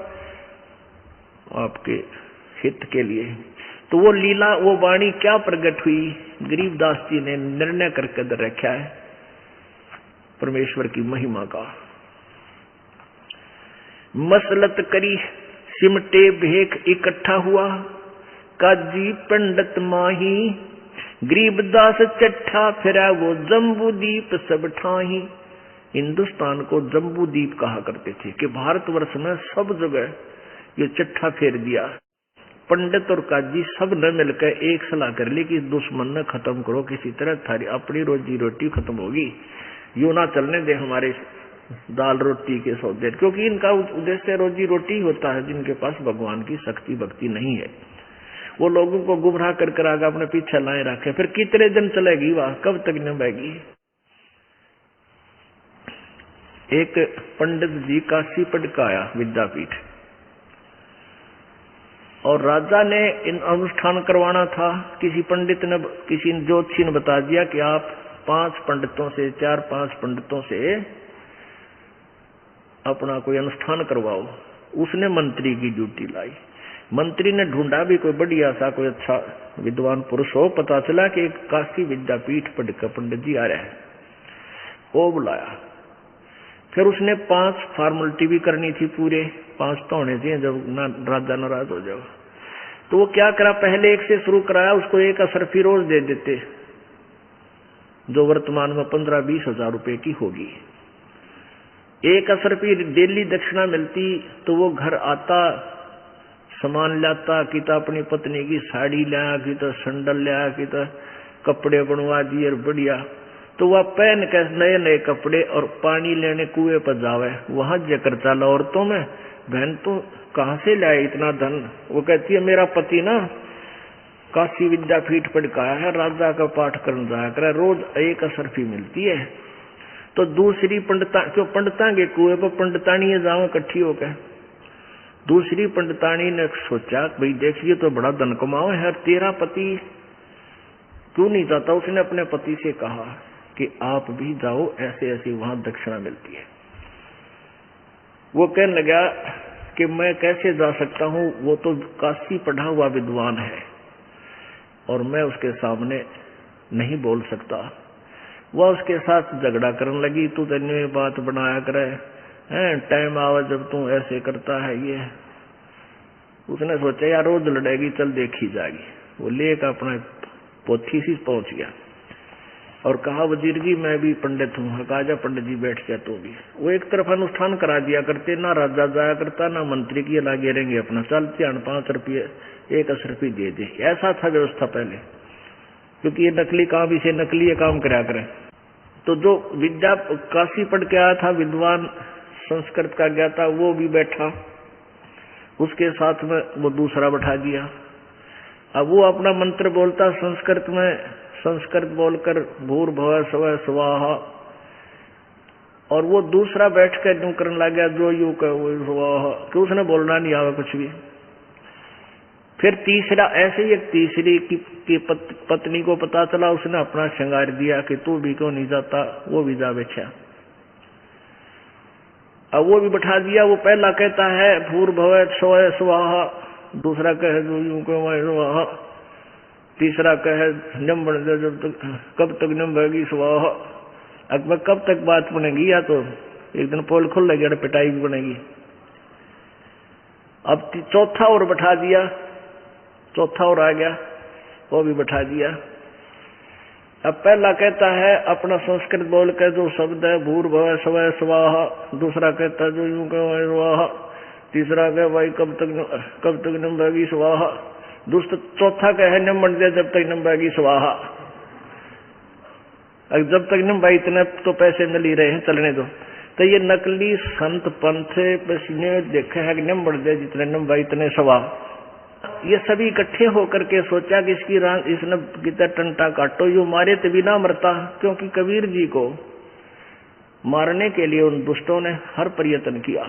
आपके हित के लिए। तो वो लीला, वो वाणी क्या प्रकट हुई, गरीबदास जी ने निर्णय करके दे रखा है परमेश्वर की महिमा का। मसलत करी सिमटे भेख इकट्ठा हुआ, काजी पंडित माही, गरीबदास चट्ठा फिरा वो जम्बू दीप सब ठाही। हिंदुस्तान को जम्बू दीप कहा करते थे कि भारतवर्ष में सब जगह ये चट्ठा फेर दिया। पंडित और काजी सब न मिलकर एक सलाह कर ली कि दुश्मन न खत्म करो, किसी तरह थारी अपनी रोजी रोटी खत्म होगी, यूं ना चलने दे हमारे दाल रोटी के सौदे, क्योंकि इनका उद्देश्य रोजी रोटी होता है। जिनके पास भगवान की शक्ति भक्ति नहीं है, वो लोगों को गुमराह कर आगे अपने पीछे लाए रखे, फिर कितने दिन चलेगी वह, कब तक न बहेगी। एक पंडित जी काशी पढ़ के आया विद्यापीठ, और राजा ने इन अनुष्ठान करवाना था। किसी पंडित ने, किसी ज्योतिषी ने बता दिया कि आप 5 पंडितों से, 4-5 पंडितों से अपना कोई अनुष्ठान करवाओ। उसने मंत्री की ड्यूटी लाई। मंत्री ने ढूंढा भी कोई बढ़िया सा, कोई अच्छा विद्वान पुरुष हो। पता चला कि एक काशी विद्यापीठ पढ़कर पंडित जी आ रहे हैं। वो बुलाया, फिर उसने 5 फॉर्मेलिटी भी करनी थी, पूरे 5 तो होने चाहिए जब राजा नाराज हो जाओ। तो वो क्या करा, पहले 1 से शुरू कराया, उसको 1 असरफी रोज दे देते, जो वर्तमान में 15-20 हजार रुपए की होगी। 1 असरफी डेली दक्षिणा मिलती तो वो घर आता, सामान लाता, कि तो अपनी पत्नी की साड़ी लाया, कि तो संडल लाया, कि तो कपड़े बनवा दिए बढ़िया। तो वह पहन के नए नए कपड़े और पानी लेने कुएं पर जावे, वहां जकर चाला औरतों में, बहन तो कहां से लाए इतना धन? वो कहती है मेरा पति ना काशी विद्यापीठ पढ़ का है, राजा का पाठ करने जाया करे, रोज 1 असरफी मिलती है। तो दूसरी पंडिता के कुएं पर पंडितानी जाओ इकट्ठी होकर। दूसरी पंडितानी ने सोचा भाई देखिए तो बड़ा धन कमाओ है, तेरा पति क्यों नहीं जाता? उसने अपने पति से कहा कि आप भी जाओ, ऐसे ऐसे वहां दक्षिणा मिलती है। वो कहने लगा कि मैं कैसे जा सकता हूं, वो तो काशी पढ़ा हुआ विद्वान है और मैं उसके सामने नहीं बोल सकता। वह उसके साथ झगड़ा करने लगी, तू तेने बात बनाया करे, टाइम आवा जब तू ऐसे करता है ये। उसने सोचा यार रोज लड़ेगी, चल देखी जाएगी। वो लेकर अपना पोथी सी पहुंच गया और कहा वजीर जी मैं भी पंडित हूँ। कहा जा पंडित जी बैठ गया तू भी। वो एक तरफ अनुष्ठान करा दिया करते, ना राजा जाया करता ना मंत्री की लागे रहेंगे अपना, चल ध्यान 5 रुपये 1 असरफी दे दे। ऐसा था व्यवस्था पहले, क्योंकि ये नकली काम, इसे नकली काम करा करें। तो जो विद्या काशी पढ़ के आया था, विद्वान संस्कृत का गया था, वो भी बैठा, उसके साथ में वो दूसरा बैठा दिया। अब वो अपना मंत्र बोलता संस्कृत में, संस्कृत बोलकर भूर्भुवः स्वः स्वाहा, और वो दूसरा बैठ कर यूं करने लग गया जो यूं कह वो स्वाहा, कि उसने बोलना नहीं आवा कुछ भी। फिर तीसरा, ऐसे ही एक तीसरी की पत्नी को पता चला, उसने अपना श्रृंगार दिया कि तू भी क्यों नहीं जाता, वो भी जा बैठा। अब वो भी बैठा दिया। वो पहला कहता है भूर्भुवः स्वः स्वाहा, दूसरा कहे जो यूं कह स्वाहा, तीसरा कहे निम बन दे जब तक, कब तक निम बनेगी स्वाहा। अब कब तक बात बनेगी, या तो एक दिन पोल खुल लगे और पिटाई भी बनेगी। अब चौथा और बैठा दिया, चौथा और आ गया, वो भी बैठा दिया। अब पहला कहता है अपना संस्कृत बोल के जो शब्द है भूर्भुवः स्वः स्वाहा, दूसरा कहता है जो यूं कह स्वाहा, तीसरा कहे भाई कब तक निम बनेगी स्वाहा, दूसरा चौथा कहे निम बन दे जब तक निम बनेगी स्वाहा। जब तक निम भाई इतने तो पैसे मिल ही रहे हैं, चलने दो। तो ये नकली संत पंथ ने देखा है कि निम बन दे जितने निम भाई इतने स्वाहा। ये सभी इकट्ठे होकर के सोचा कि इसकी इसने कितना टंटा काटो, यो मारे तभी ना मरता, क्योंकि कबीर जी को मारने के लिए उन दुष्टों ने हर प्रयत्न किया।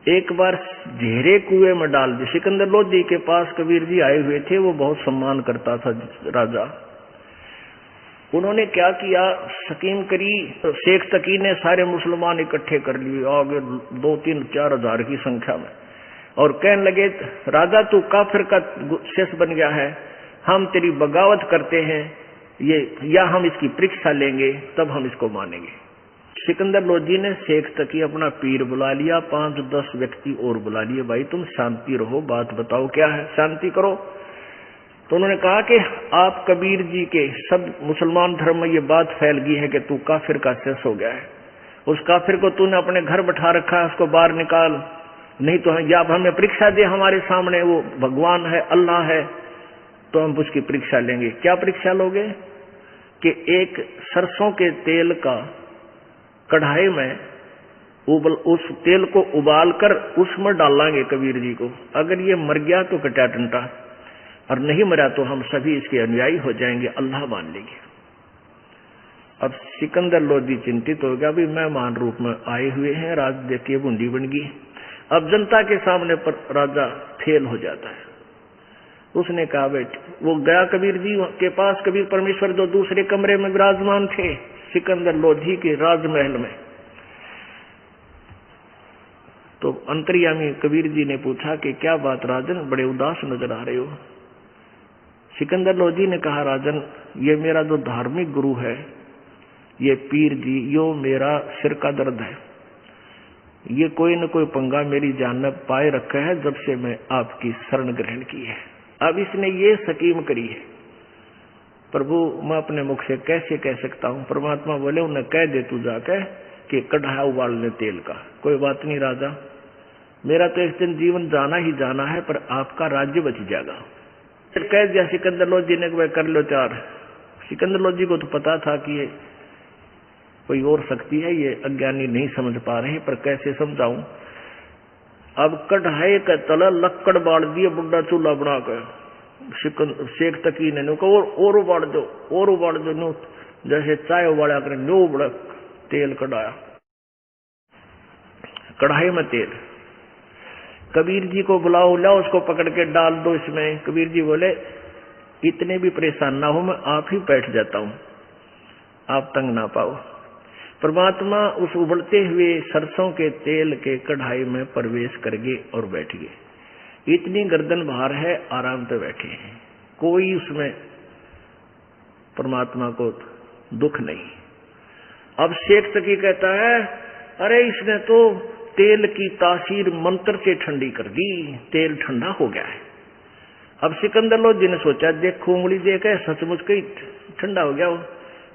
एक बार झेरे कुएं में डाल दी। सिकंदर लोधी के पास कबीर जी आए हुए थे, वो बहुत सम्मान करता था राजा। उन्होंने क्या किया, स्कीम करी, शेख तकी ने सारे मुसलमान इकट्ठे कर लिए आगे 2-3-4 हजार की संख्या में, और कहने लगे राजा तू काफिर का शेष बन गया है, हम तेरी बगावत करते हैं, ये या हम इसकी परीक्षा लेंगे तब हम इसको मानेंगे। सिकंदर लोधी ने शेख तकी अपना पीर बुला लिया, 5-10 व्यक्ति और बुला लिए, भाई तुम शांति रहो, बात बताओ क्या है, शांति करो। तो उन्होंने कहा कि आप कबीर जी के सब मुसलमान धर्म में ये बात फैल गई है कि तू काफिर का शेष हो गया है, उस काफिर को तूने अपने घर बैठा रखा है, उसको बाहर निकाल, नहीं तो या हमें परीक्षा दे हमारे सामने, वो भगवान है अल्लाह है तो हम उसकी परीक्षा लेंगे। क्या परीक्षा लोगे? कि एक सरसों के तेल का कढ़ाई में उस तेल को उबाल कर उसमें डालेंगे कबीर जी को, अगर ये मर गया तो कटा टंटा, और नहीं मरा तो हम सभी इसके अनुयायी हो जाएंगे, अल्लाह मान लेंगे। अब सिकंदर लोधी चिंतित हो गया, भी मेहमान रूप में आए हुए हैं, राज देखिए बूंदी बन गई। अब जनता के सामने पर राजा फेल हो जाता है। उसने कहा बेटे, वो गया कबीर जी के पास, कबीर परमेश्वर जो दूसरे कमरे में विराजमान थे सिकंदर लोधी के राजमहल में। तो अंतर्यामी कबीर जी ने पूछा कि क्या बात राजन, बड़े उदास नजर आ रहे हो। सिकंदर लोधी ने कहा राजन, ये मेरा जो धार्मिक गुरु है ये पीर जी यो मेरा सिर का दर्द है, ये कोई न कोई पंगा मेरी जान में पाए रखा है जब से मैं आपकी शरण ग्रहण की है। अब इसने ये स्कीम करी है, प्रभु मैं अपने मुख से कैसे कह सकता हूँ। परमात्मा बोले उन्हें कह दे तू जाकर कि कढ़ा उबालने तेल का। कोई बात नहीं राजा, मेरा तो एक दिन जीवन जाना ही जाना है, पर आपका राज्य बच जाएगा। फिर कह दिया सिकंदर लोधी ने कि कर लो तैयार। सिकंदर लोधी को तो पता था कि ये कोई और शक्ति है, ये अज्ञानी नहीं समझ पा रहे, पर कैसे समझाऊं। अब कढ़ाई का तला लक्कड़ बाढ़ दिए, बुढ़ा चूल्हा बनाकर शेख तकी ने और उबाड़ दो और उबाड़ दो, नो जैसे चाय उबाड़ा कर नो बड़ा तेल कढ़ाया, कढ़ाई में तेल। कबीर जी को बुलाओ, लाओ उसको पकड़ के डाल दो इसमें। कबीर जी बोले इतने भी परेशान ना हो, मैं आप ही बैठ जाता हूं, आप तंग ना पाओ। परमात्मा उस उबलते हुए सरसों के तेल के कढ़ाई में प्रवेश कर गए और बैठ गए। इतनी गर्दन बाहर है, आराम से बैठे हैं, कोई उसमें परमात्मा को दुख नहीं। अब शेख तकी कहता है अरे इसने तो तेल की तासीर मंत्र से ठंडी कर दी, तेल ठंडा हो गया है। अब सिकंदर लोधी ने सोचा देखो उंगली देखे सचमुच कहीं ठंडा हो गया हो।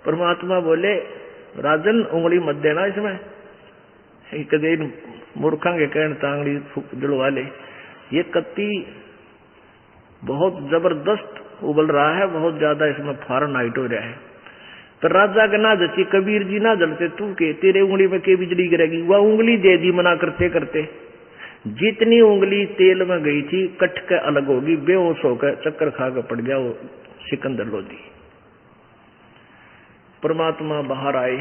परमात्मा बोले राजन उंगली मत देना इसमें, कदे मूर्खा के कहने तांगली जलवा ले। ये कत्ती बहुत जबरदस्त उबल रहा है, बहुत ज्यादा इसमें फारेनहाइट हो रहा है। तो राजा के ना जची, कबीर जी ना जलते तू के तेरे उंगली में के बिजली गिरेगी। वह उंगली दे दी मना करते करते, जितनी उंगली तेल में गई थी कट के अलग होगी, बेहोश होकर चक्कर खा कर पड़ गया वो सिकंदर लोधी। परमात्मा बाहर आए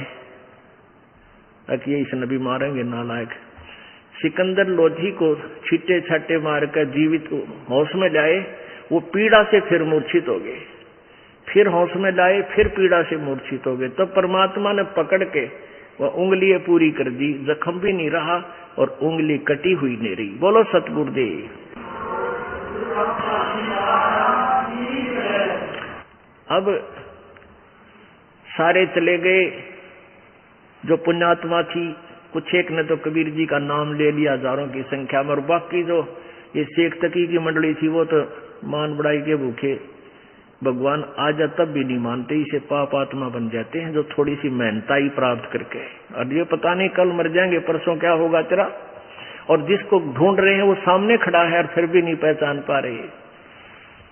ताकि इस नबी मारेंगे नालायक। सिकंदर लोधी को छीटे छाटे मार कर जीवित होश में लाए, वो पीड़ा से फिर मूर्छित हो गए, फिर होश में लाए, फिर पीड़ा से मूर्छित हो गए। तब तो परमात्मा ने पकड़ के वह उंगली पूरी कर दी, जख्म भी नहीं रहा और उंगली कटी हुई नहीं रही। बोलो सतगुरुदेव। अब सारे चले गए जो पुण्यात्मा थी, कुछ एक ने तो कबीर जी का नाम ले लिया हजारों की संख्या में, और बाकी जो ये शेख तकी की मंडली थी वो तो मान बढ़ाई के भूखे भगवान आजा तब भी नहीं मानते, इसे पाप आत्मा बन जाते हैं जो थोड़ी सी मेहनताई प्राप्त करके। और ये पता नहीं कल मर जाएंगे परसों क्या होगा तेरा, और जिसको ढूंढ रहे हैं वो सामने खड़ा है और फिर भी नहीं पहचान पा रहे,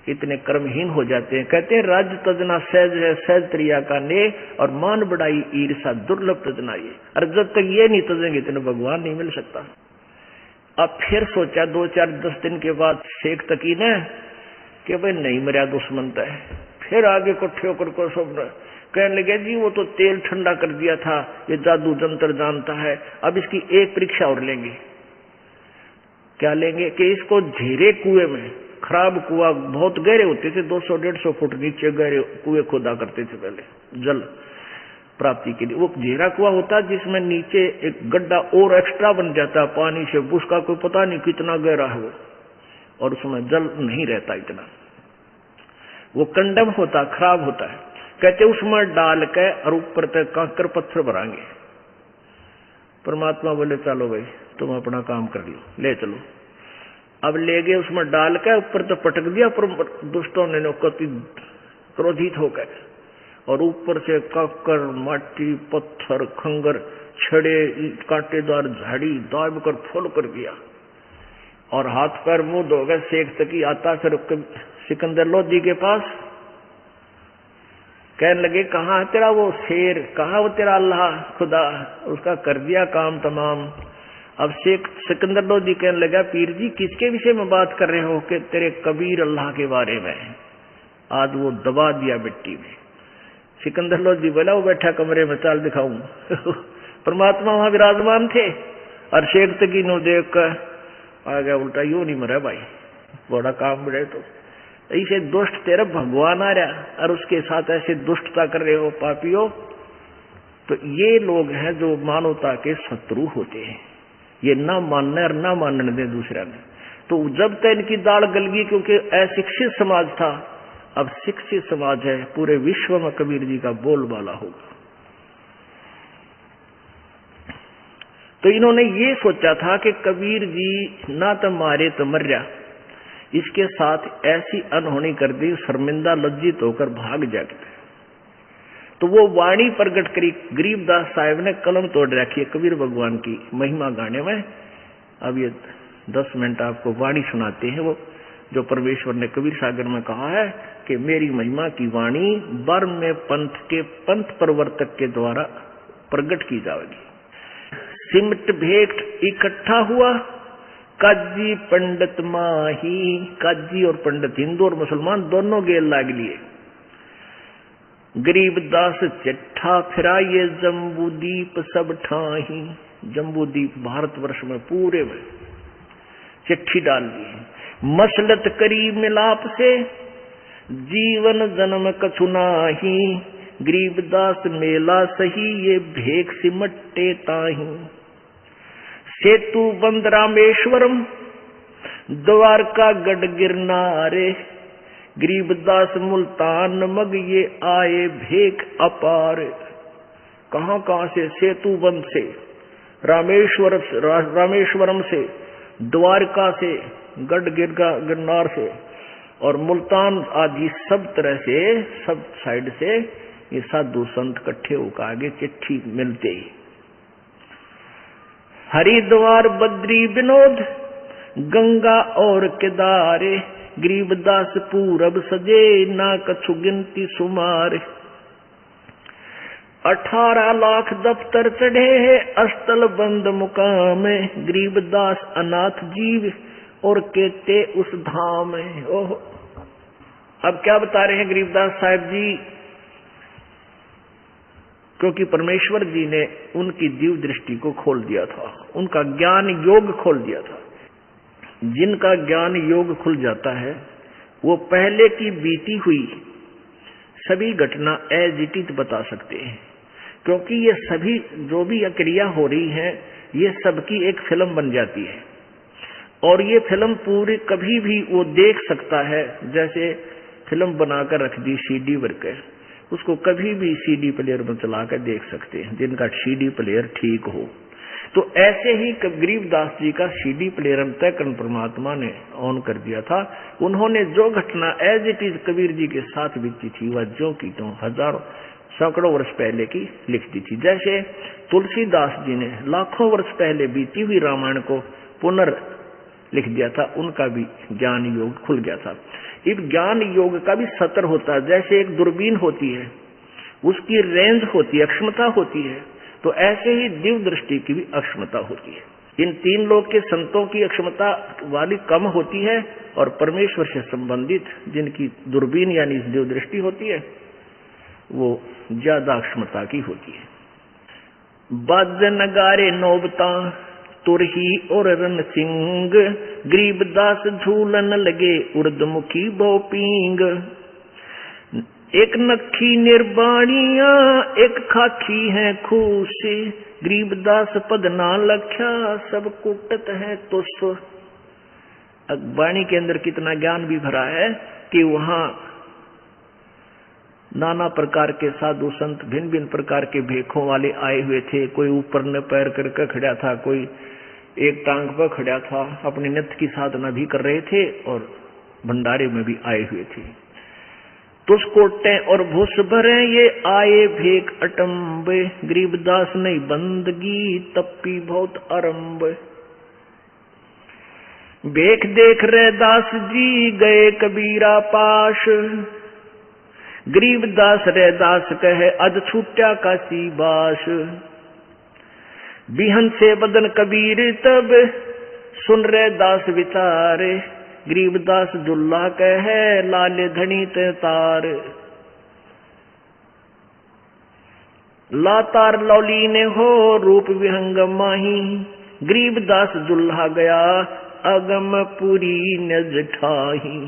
इतने कर्महीन हो जाते हैं। कहते हैं राज्य तजना सहज है सहज त्रिया का ने, और मान बढ़ाई ईर्षा दुर्लभ तजना ये। और जब तक ये नहीं तजेंगे इतने भगवान नहीं मिल सकता। अब फिर सोचा 2-4-10 दिन के बाद शेख तकी ने कि भाई नहीं मरिया दुश्मन है। फिर आगे इकट्ठे होकर को सब कहने लगे जी वो तो तेल ठंडा कर दिया था, ये जादू जंतर जानता है, अब इसकी एक परीक्षा और लेंगे। क्या लेंगे कि इसको झीरे कुएं में, खराब कुआ बहुत गहरे होते थे, 200-150 फुट नीचे गहरे कुएं खोदा करते थे पहले जल प्राप्ति के लिए। वो झीरा कुआ होता जिसमें नीचे एक गड्ढा और एक्स्ट्रा बन जाता पानी से, उसका कोई पता नहीं कितना गहरा है वो, और उसमें जल नहीं रहता इतना, वो कंडम होता, खराब होता है। कहते उसमें डाल के और ऊपर तक कंकर पत्थर भराएंगे। परमात्मा बोले चलो भाई तुम अपना काम कर लो, ले चलो। अब ले गए, उसमें डाल के ऊपर तो पटक दिया, पर दुष्टों ने कति क्रोधित होकर, और ऊपर से कंकर माटी पत्थर खंगर छड़े कांटेदार झाड़ी दाब कर फुल कर दिया, और हाथ पैर मुंह धो गए। शेख तकी आता फिर सिकंदर लोधी के पास, कहने लगे कहाँ है तेरा वो शेर, कहाँ वो तेरा अल्लाह खुदा, उसका कर दिया काम तमाम। अब शेख सिकंदर लोधी कहने लगा पीर जी किसके विषय में बात कर रहे हो, कि तेरे कबीर अल्लाह के बारे में। आज वो दबा दिया मिट्टी में। सिकंदर लोधी बोला वो बैठा कमरे में, चाल दिखाऊं। परमात्मा वहां विराजमान थे, और शेख तकी नो देख कर आ गया उल्टा, यूं नहीं मरा भाई, बड़ा काम बढ़े। तो ऐसे दुष्ट तेरा भगवान आ रहा और उसके साथ ऐसे दुष्टता कर रहे हो पापियों। तो ये लोग हैं जो मानवता के शत्रु होते हैं, ये ना मानने और ना मानने दे दूसरा ने। तो जब तक इनकी दाढ़ गल गई, क्योंकि अशिक्षित समाज था, अब शिक्षित समाज है, पूरे विश्व में कबीर जी का बोलबाला होगा। तो इन्होंने ये सोचा था कि कबीर जी ना तो मारे तो मर जा, इसके साथ ऐसी अनहोनी कर दी, शर्मिंदा लज्जित होकर भाग जाते। तो वो वाणी प्रकट करी। गरीबदास साहब ने कलम तोड़ रखी है कबीर भगवान की महिमा गाने में। अब ये 10 मिनट आपको वाणी सुनाते हैं, वो जो परमेश्वर ने कबीर सागर में कहा है कि मेरी महिमा की वाणी बर्म में पंथ के पंथ प्रवर्तक के द्वारा प्रकट की जाएगी। सिमट भेंट इकट्ठा हुआ काजी पंडित माही। काजी और पंडित, हिंदू और मुसलमान दोनों गेल लाग लिए। गरीबदास चिट्ठा फिरा ये जम्बूदीप सब ठाही। जम्बूदीप भारतवर्ष में पूरे में चिट्ठी डाल दी। मसलत करी मिलाप से जीवन जन्म कछु नाही। गरीबदास मेला सही ये भेख सिमटे ताही। सेतु बंद रामेश्वरम द्वारका गढ़ गिरनारे। गरीबदास मुल्तान मग ये आए भेख अपार। कहां कहां से? सेतु बंद से, रामेश्वरम से, द्वारका से, गढ़ गिरनार से और मुल्तान आदि सब तरह से, सब साइड से ये साधु संत इकट्ठे होकर आगे चिट्ठी मिलते ही। हरिद्वार बद्री विनोद गंगा और केदारे। गरीबदास पूरब सजे ना कछु गिनती सुमार। 18 लाख दफ्तर चढ़े है अस्तल बंद मुकाम। गरीबदास अनाथ जीव और कहते उस धाम। ओह, अब क्या बता रहे हैं गरीबदास साहब जी? क्योंकि परमेश्वर जी ने उनकी दिव्य दृष्टि को खोल दिया था, उनका ज्ञान योग खोल दिया था। जिनका ज्ञान योग खुल जाता है वो पहले की बीती हुई सभी घटना एज इट इज बता सकते हैं, क्योंकि ये सभी जो भी क्रिया हो रही है ये सबकी एक फिल्म बन जाती है और ये फिल्म पूरी कभी भी वो देख सकता है। जैसे फिल्म बनाकर रख दी सीडी पर, उसको कभी भी सीडी प्लेयर में चलाकर देख सकते हैं, जिनका सीडी प्लेयर ठीक हो। तो ऐसे ही गरीबदास जी का सीडी प्लेयर अंतःकरण परमात्मा ने ऑन कर दिया था। उन्होंने जो घटना as it is Kabir ji के साथ बीती थी वह जो की तो हजारों सैकड़ों वर्ष पहले की लिख दी थी। जैसे तुलसीदास जी ने लाखों वर्ष पहले बीती हुई रामायण को पुनर् लिख दिया था, उनका भी ज्ञान योग खुल गया था। इस ज्ञान योग का भी सत्र होता है। जैसे एक दूरबीन होती है, उसकी रेंज होती है, अक्षमता होती है, तो ऐसे ही दिव्य दृष्टि की भी अक्षमता होती है। इन 3 लोक के संतों की अक्षमता वाली कम होती है और परमेश्वर से संबंधित जिनकी दूरबीन यानी दिव्य दृष्टि होती है वो ज्यादा अक्षमता की होती है। बाज नगारे नौबता तुरही और रन सिंह। गरीबदास झूलन लगे उर्दमुखी भोपींग। एक नखी निर्बाणिया एक खाखी है खूसी। गरीबदास पद ना लख्या सब कुटत है तुष्ट। वाणी के अंदर कितना ज्ञान भी भरा है कि वहां नाना प्रकार के साधु संत भिन्न भिन्न प्रकार के भेखों वाले आए हुए थे। कोई ऊपर न पैर करके खड़ा था, कोई एक टांग पर खड़ा था, अपने नित्य की साधना भी कर रहे थे और भंडारे में भी आए हुए थे। तुषकोटे और भूस भरे ये आए भेक अटम्बे। गरीबदास नहीं बंदगी तप्पी बहुत आरंभ। भेख देख रहे दास जी गए कबीरा पाश। गरीबदास रे दास कहे अद छूटा काशी बास। बिहन से बदन कबीर तब सुन रहे दास विचारे। गरीबदास दुल्ला कहे लाले धनी ते तार। लातार लौली ने हो रूप विहंग माही। गरीबदास दुल्हा गया अगम पुरी नज ठाही।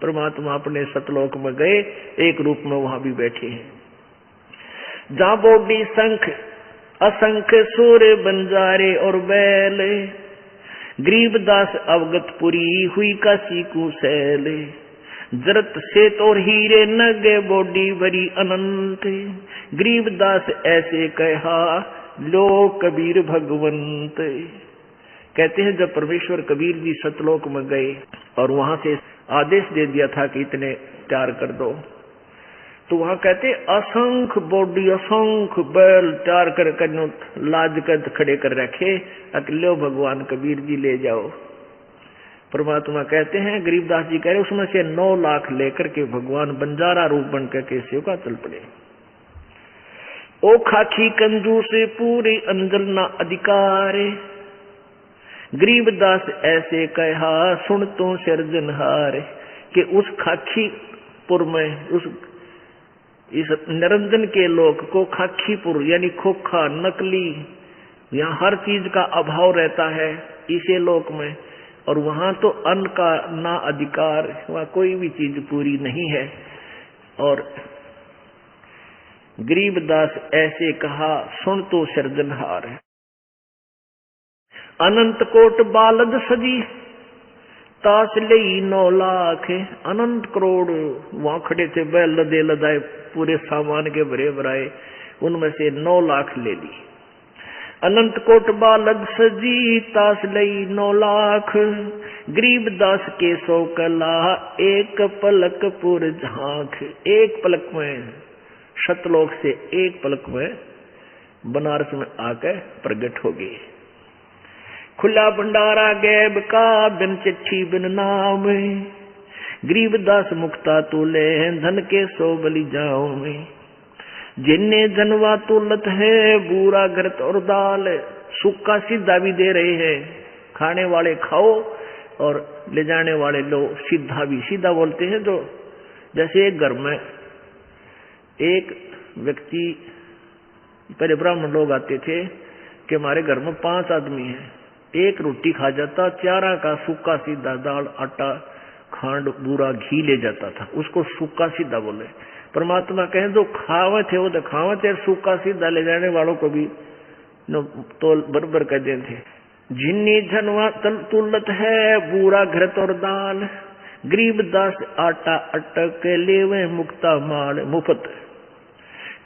परमात्मा अपने सतलोक में गए, एक रूप में वहां भी बैठे हैं। जहां बोडी शंख असंख्य सूर बंजारे और बैल। गरीबदास अवगतपुरी हुई काशी कुशैल। जरत से तो हीरे नगे बोडी बड़ी अनंत। गरीबदास ऐसे कहा लो कबीर भगवंत। कहते हैं जब परमेश्वर कबीर जी सतलोक में गए और वहां से आदेश दे दिया था कि इतने तैयार कर दो, तो वहां कहते असंख्य बॉडी असंख्य बैल तैयार कर लाज कर खड़े कर रखे, अकेले भगवान कबीर जी ले जाओ। परमात्मा कहते हैं, गरीबदास जी कह रहे उसमें से 9 लाख लेकर के भगवान बंजारा रूप बन करके शिव का चल पड़े। ओ खाखी कंजू से पूरे अंजल ना अधिकार, गरीबदास ऐसे कहा सुन तो सिरजनहार, कि उस खाखीपुर में उस इस निरंजन के लोक को खाखीपुर यानी खोखा नकली, यहाँ हर चीज का अभाव रहता है इसे लोक में, और वहां तो अन्न का ना अधिकार, वहां कोई भी चीज पूरी नहीं है। और गरीबदास ऐसे कहा सुन तो सिरजनहार, अनंत कोट बालद सजी तास ले 9 लाख, अनंत करोड़ वहां खड़े थे बैल लदे लदाए पूरे सामान के भरे भराए, उनमें से 9 लाख ले ली। अनंत कोट बालद सजी तास लई 9 लाख, गरीबदास के 100 कला एक पलक पुर झांक, एक पलक में सतलोक से एक पलक में बनारस में आकर प्रकट हो गए। खुला भंडारा गैब का बिन चिट्ठी बिन नाम, गरीबदास मुक्ता तुले धन के 100 बलि जाओ में, जिन्ने जनवा तुलत है बूरा घृत और दाल, सूखा सीधा भी दे रहे हैं, खाने वाले खाओ और ले जाने वाले लो, सीधा भी। सीधा बोलते हैं जो जैसे एक घर में एक व्यक्ति, पहले ब्राह्मण लोग आते थे कि हमारे घर में 5 आदमी हैं, एक रोटी खा जाता, 4 का सूखा सीधा दाल आटा खांड बूरा घी ले जाता था, उसको सूखा सीधा बोले। परमात्मा कहें जो खावे थे वो तो खावे थे, सूखा सीधा ले जाने वालों को भी तो बरबर कर देते थे। जिन्नी झनवा तुलत है बूरा घृत और दाल, गरीबदास आटा अटक लेवे मुक्ता माल मुफ्त,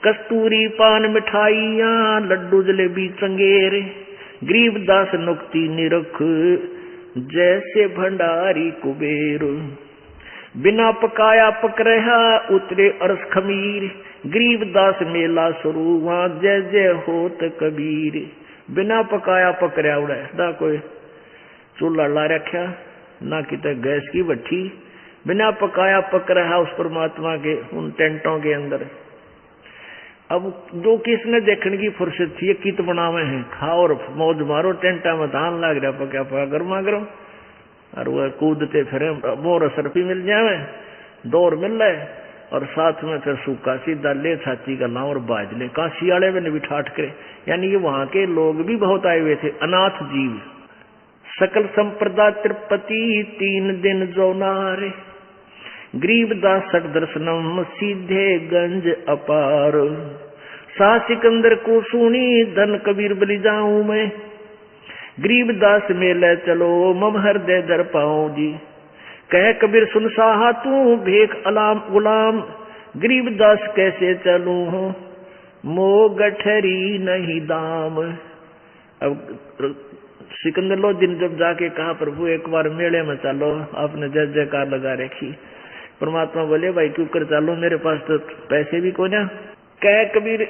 कस्तूरी पान मिठाइयां लड्डू जलेबी चंगेरे, गरीबदास नुक्ति निरख जैसे भंडारी कुबेर, बिना पकाया पक रहा उतरे अरस खमीर, गरीबदास मेला शुरू वहां जय जय होत कबीर। बिना पकाया पक रहा उड़ा ना कोई चूल्हा ला रखा ना कितने गैस की भट्टी, बिना पकाया पक रहा उस परमात्मा के उन टेंटों के अंदर। अब जो किसने देखने की फुर्सत थी, कित बनावे हैं, खाओ और मौज मारो, टेंटा में धान लाग रहा पका पका गर्मा गर्म, और वह कूदते फिर मोर सरफी मिल जावे, दौर मिल रहे, और साथ में फिर सूखा सीधा ले छाती का लाओ और बाज ले, काशी वाले में भी ठाठ करे। यानी ये वहां के लोग भी बहुत आए हुए थे, अनाथ जीव। सकल संप्रदा तिरुपति 3 दिन जौनारे, गरीबदास सट दर्शनम सीधे गंज अपार, सा सिकंदर को सुनी धन कबीर बलि जाऊं मैं, गरीबदास मेले चलो मम हृदय दर पाऊं जी, कह कबीर सुन साहा तू भेख अलाम गुलाम, गरीबदास कैसे चलूं हो मो गठरी नहीं दाम। अब सिकंदर लो दिन जब जाके कहा प्रभु एक बार मेले में चलो, आपने जय जयकार लगा रखी। परमात्मा बोले भाई क्यों कर चलो, मेरे पास तो पैसे भी को ना। कह कबीर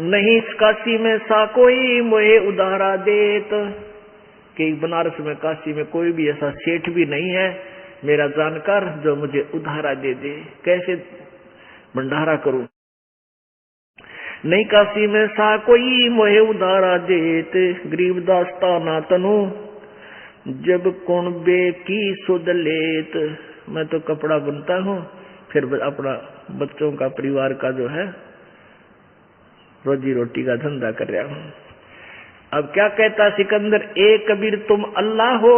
नहीं काशी में सा कोई मोहे उधारा देत, कि बनारस में काशी में कोई भी ऐसा सेठ भी नहीं है मेरा जानकार जो मुझे उधारा दे दे, कैसे भंडारा करूं। नहीं काशी में सा कोई मोहे उधारा देत, गरीबदास ताना तनु जब कौन बे की सुध लेत। मैं तो कपड़ा बुनता हूँ, फिर अपना बच्चों का परिवार का जो है रोजी रोटी का धंधा कर रहा हूँ। अब क्या कहता सिकंदर, ए कबीर तुम अल्लाह हो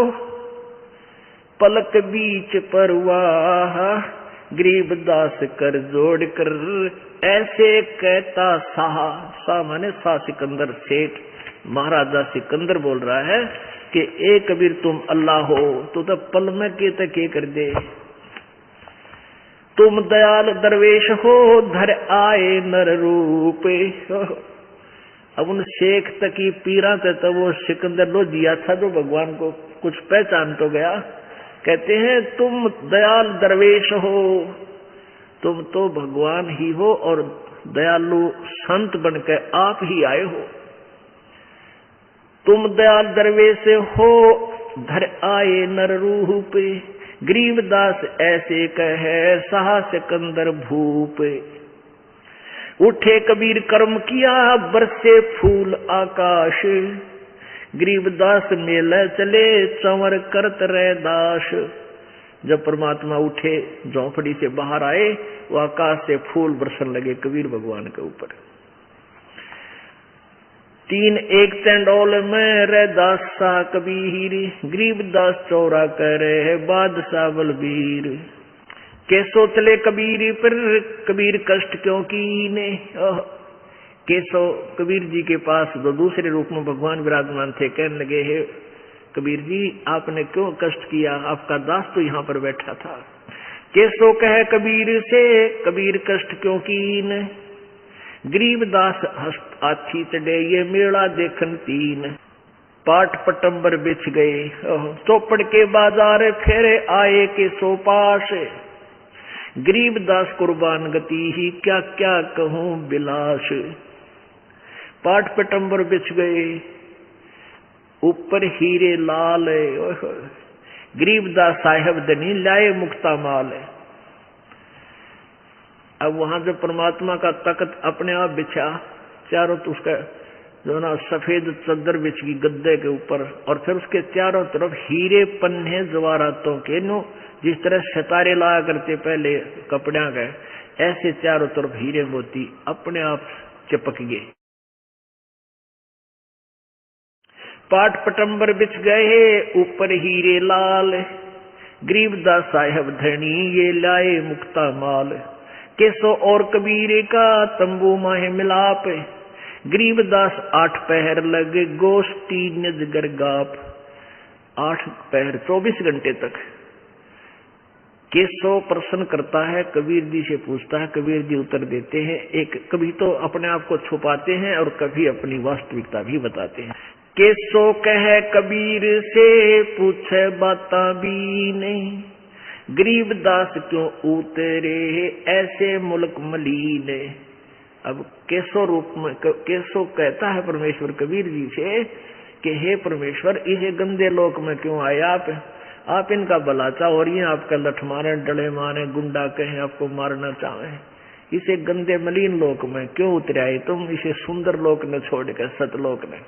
पलक बीच परवाह, गरीबदास कर जोड़ कर ऐसे कहता साहा। सा माने सा सिकंदर सेठ महाराजा सिकंदर बोल रहा है कि ए कबीर तुम अल्लाह हो तो पल में के कर दे, तुम दयाल दरवेश हो धर आए नर रूप। अब उन शेख तकी पीरा थे तो वो सिकंदर लोधिया था जो भगवान को कुछ पहचान तो गया। कहते हैं तुम दयाल दरवेश हो, तुम तो भगवान ही हो और दयालु संत बनकर आप ही आए हो। तुम दयाल दरवेश हो धर आए नर रूप, गरीबदास ऐसे कहे सहा सिकंदर भूप। उठे कबीर कर्म किया बरसे फूल आकाश, गरीबदास मेले चले चंवर करत रह दास। जब परमात्मा उठे झोंपड़ी से बाहर आए, वो आकाश से फूल बरसन लगे कबीर भगवान के ऊपर। तीन एक चंडोल में रह दास सा कबीर, गरीबदास चौरा करे बादशाह बलबीर। कैसो चले कबीर पर कबीर कष्ट क्यों कीने। कैसो कबीर जी के पास जो दूसरे रूप में भगवान विराजमान थे, कहने लगे है कबीर जी आपने क्यों कष्ट किया, आपका दास तो यहाँ पर बैठा था। कैसो कहे कबीर से कबीर कष्ट क्यों कीने, गरीबदास हाथी चढ़े ये मेला देखन तीन। पाट पटंबर बिछ गए चौपड़ के बाजार फेरे आए के सो पास, गरीबदास कुर्बान गति ही क्या क्या कहूं बिलास। पाट पटंबर बिछ गए ऊपर हीरे लाल, गरीबदास साहेब धनी लाए मुक्ता माल। अब वहां जब परमात्मा का तख्त अपने आप बिछा, चारों तो उसका जो ना सफेद चद्दर बिछी गद्दे के ऊपर, और फिर उसके चारों तरफ हीरे पन्ने जवाहरातों के नो, जिस तरह सितारे लाया करते पहले कपड़िया गए, ऐसे चारों तरफ हीरे मोती अपने आप चिपक गए। पाट पटंबर बिछ गए ऊपर हीरे लाल, गरीबदास साहेब धनी ये लाए मुक्ता माल। कैसो और कबीरे का तंबू माहे मिलाप, गरीबदास 8 पहर लगे गोष्ठी निज गरगाप। 8 पहर 24 घंटे तक कैसो प्रश्न करता है, कबीर जी से पूछता है, कबीर जी उत्तर देते हैं। एक कभी तो अपने आप को छुपाते हैं और कभी अपनी वास्तविकता भी बताते हैं। कैसो कहे कबीर से पूछे बाता भी नहीं, गरीबदास क्यों उतरे ऐसे मुल्क मलीने। अब कैसो रूप में कैसो कहता है परमेश्वर कबीर जी से कि हे परमेश्वर इसे गंदे लोक में क्यों आए आप इनका भला चाहो और ये आपका लठ मारे डले मारे गुंडा कहें आपको मारना चाहे, इसे गंदे मलिन लोक में क्यों उतरे आए तुम, इसे सुंदर लोक ने छोड़कर सतलोक ने।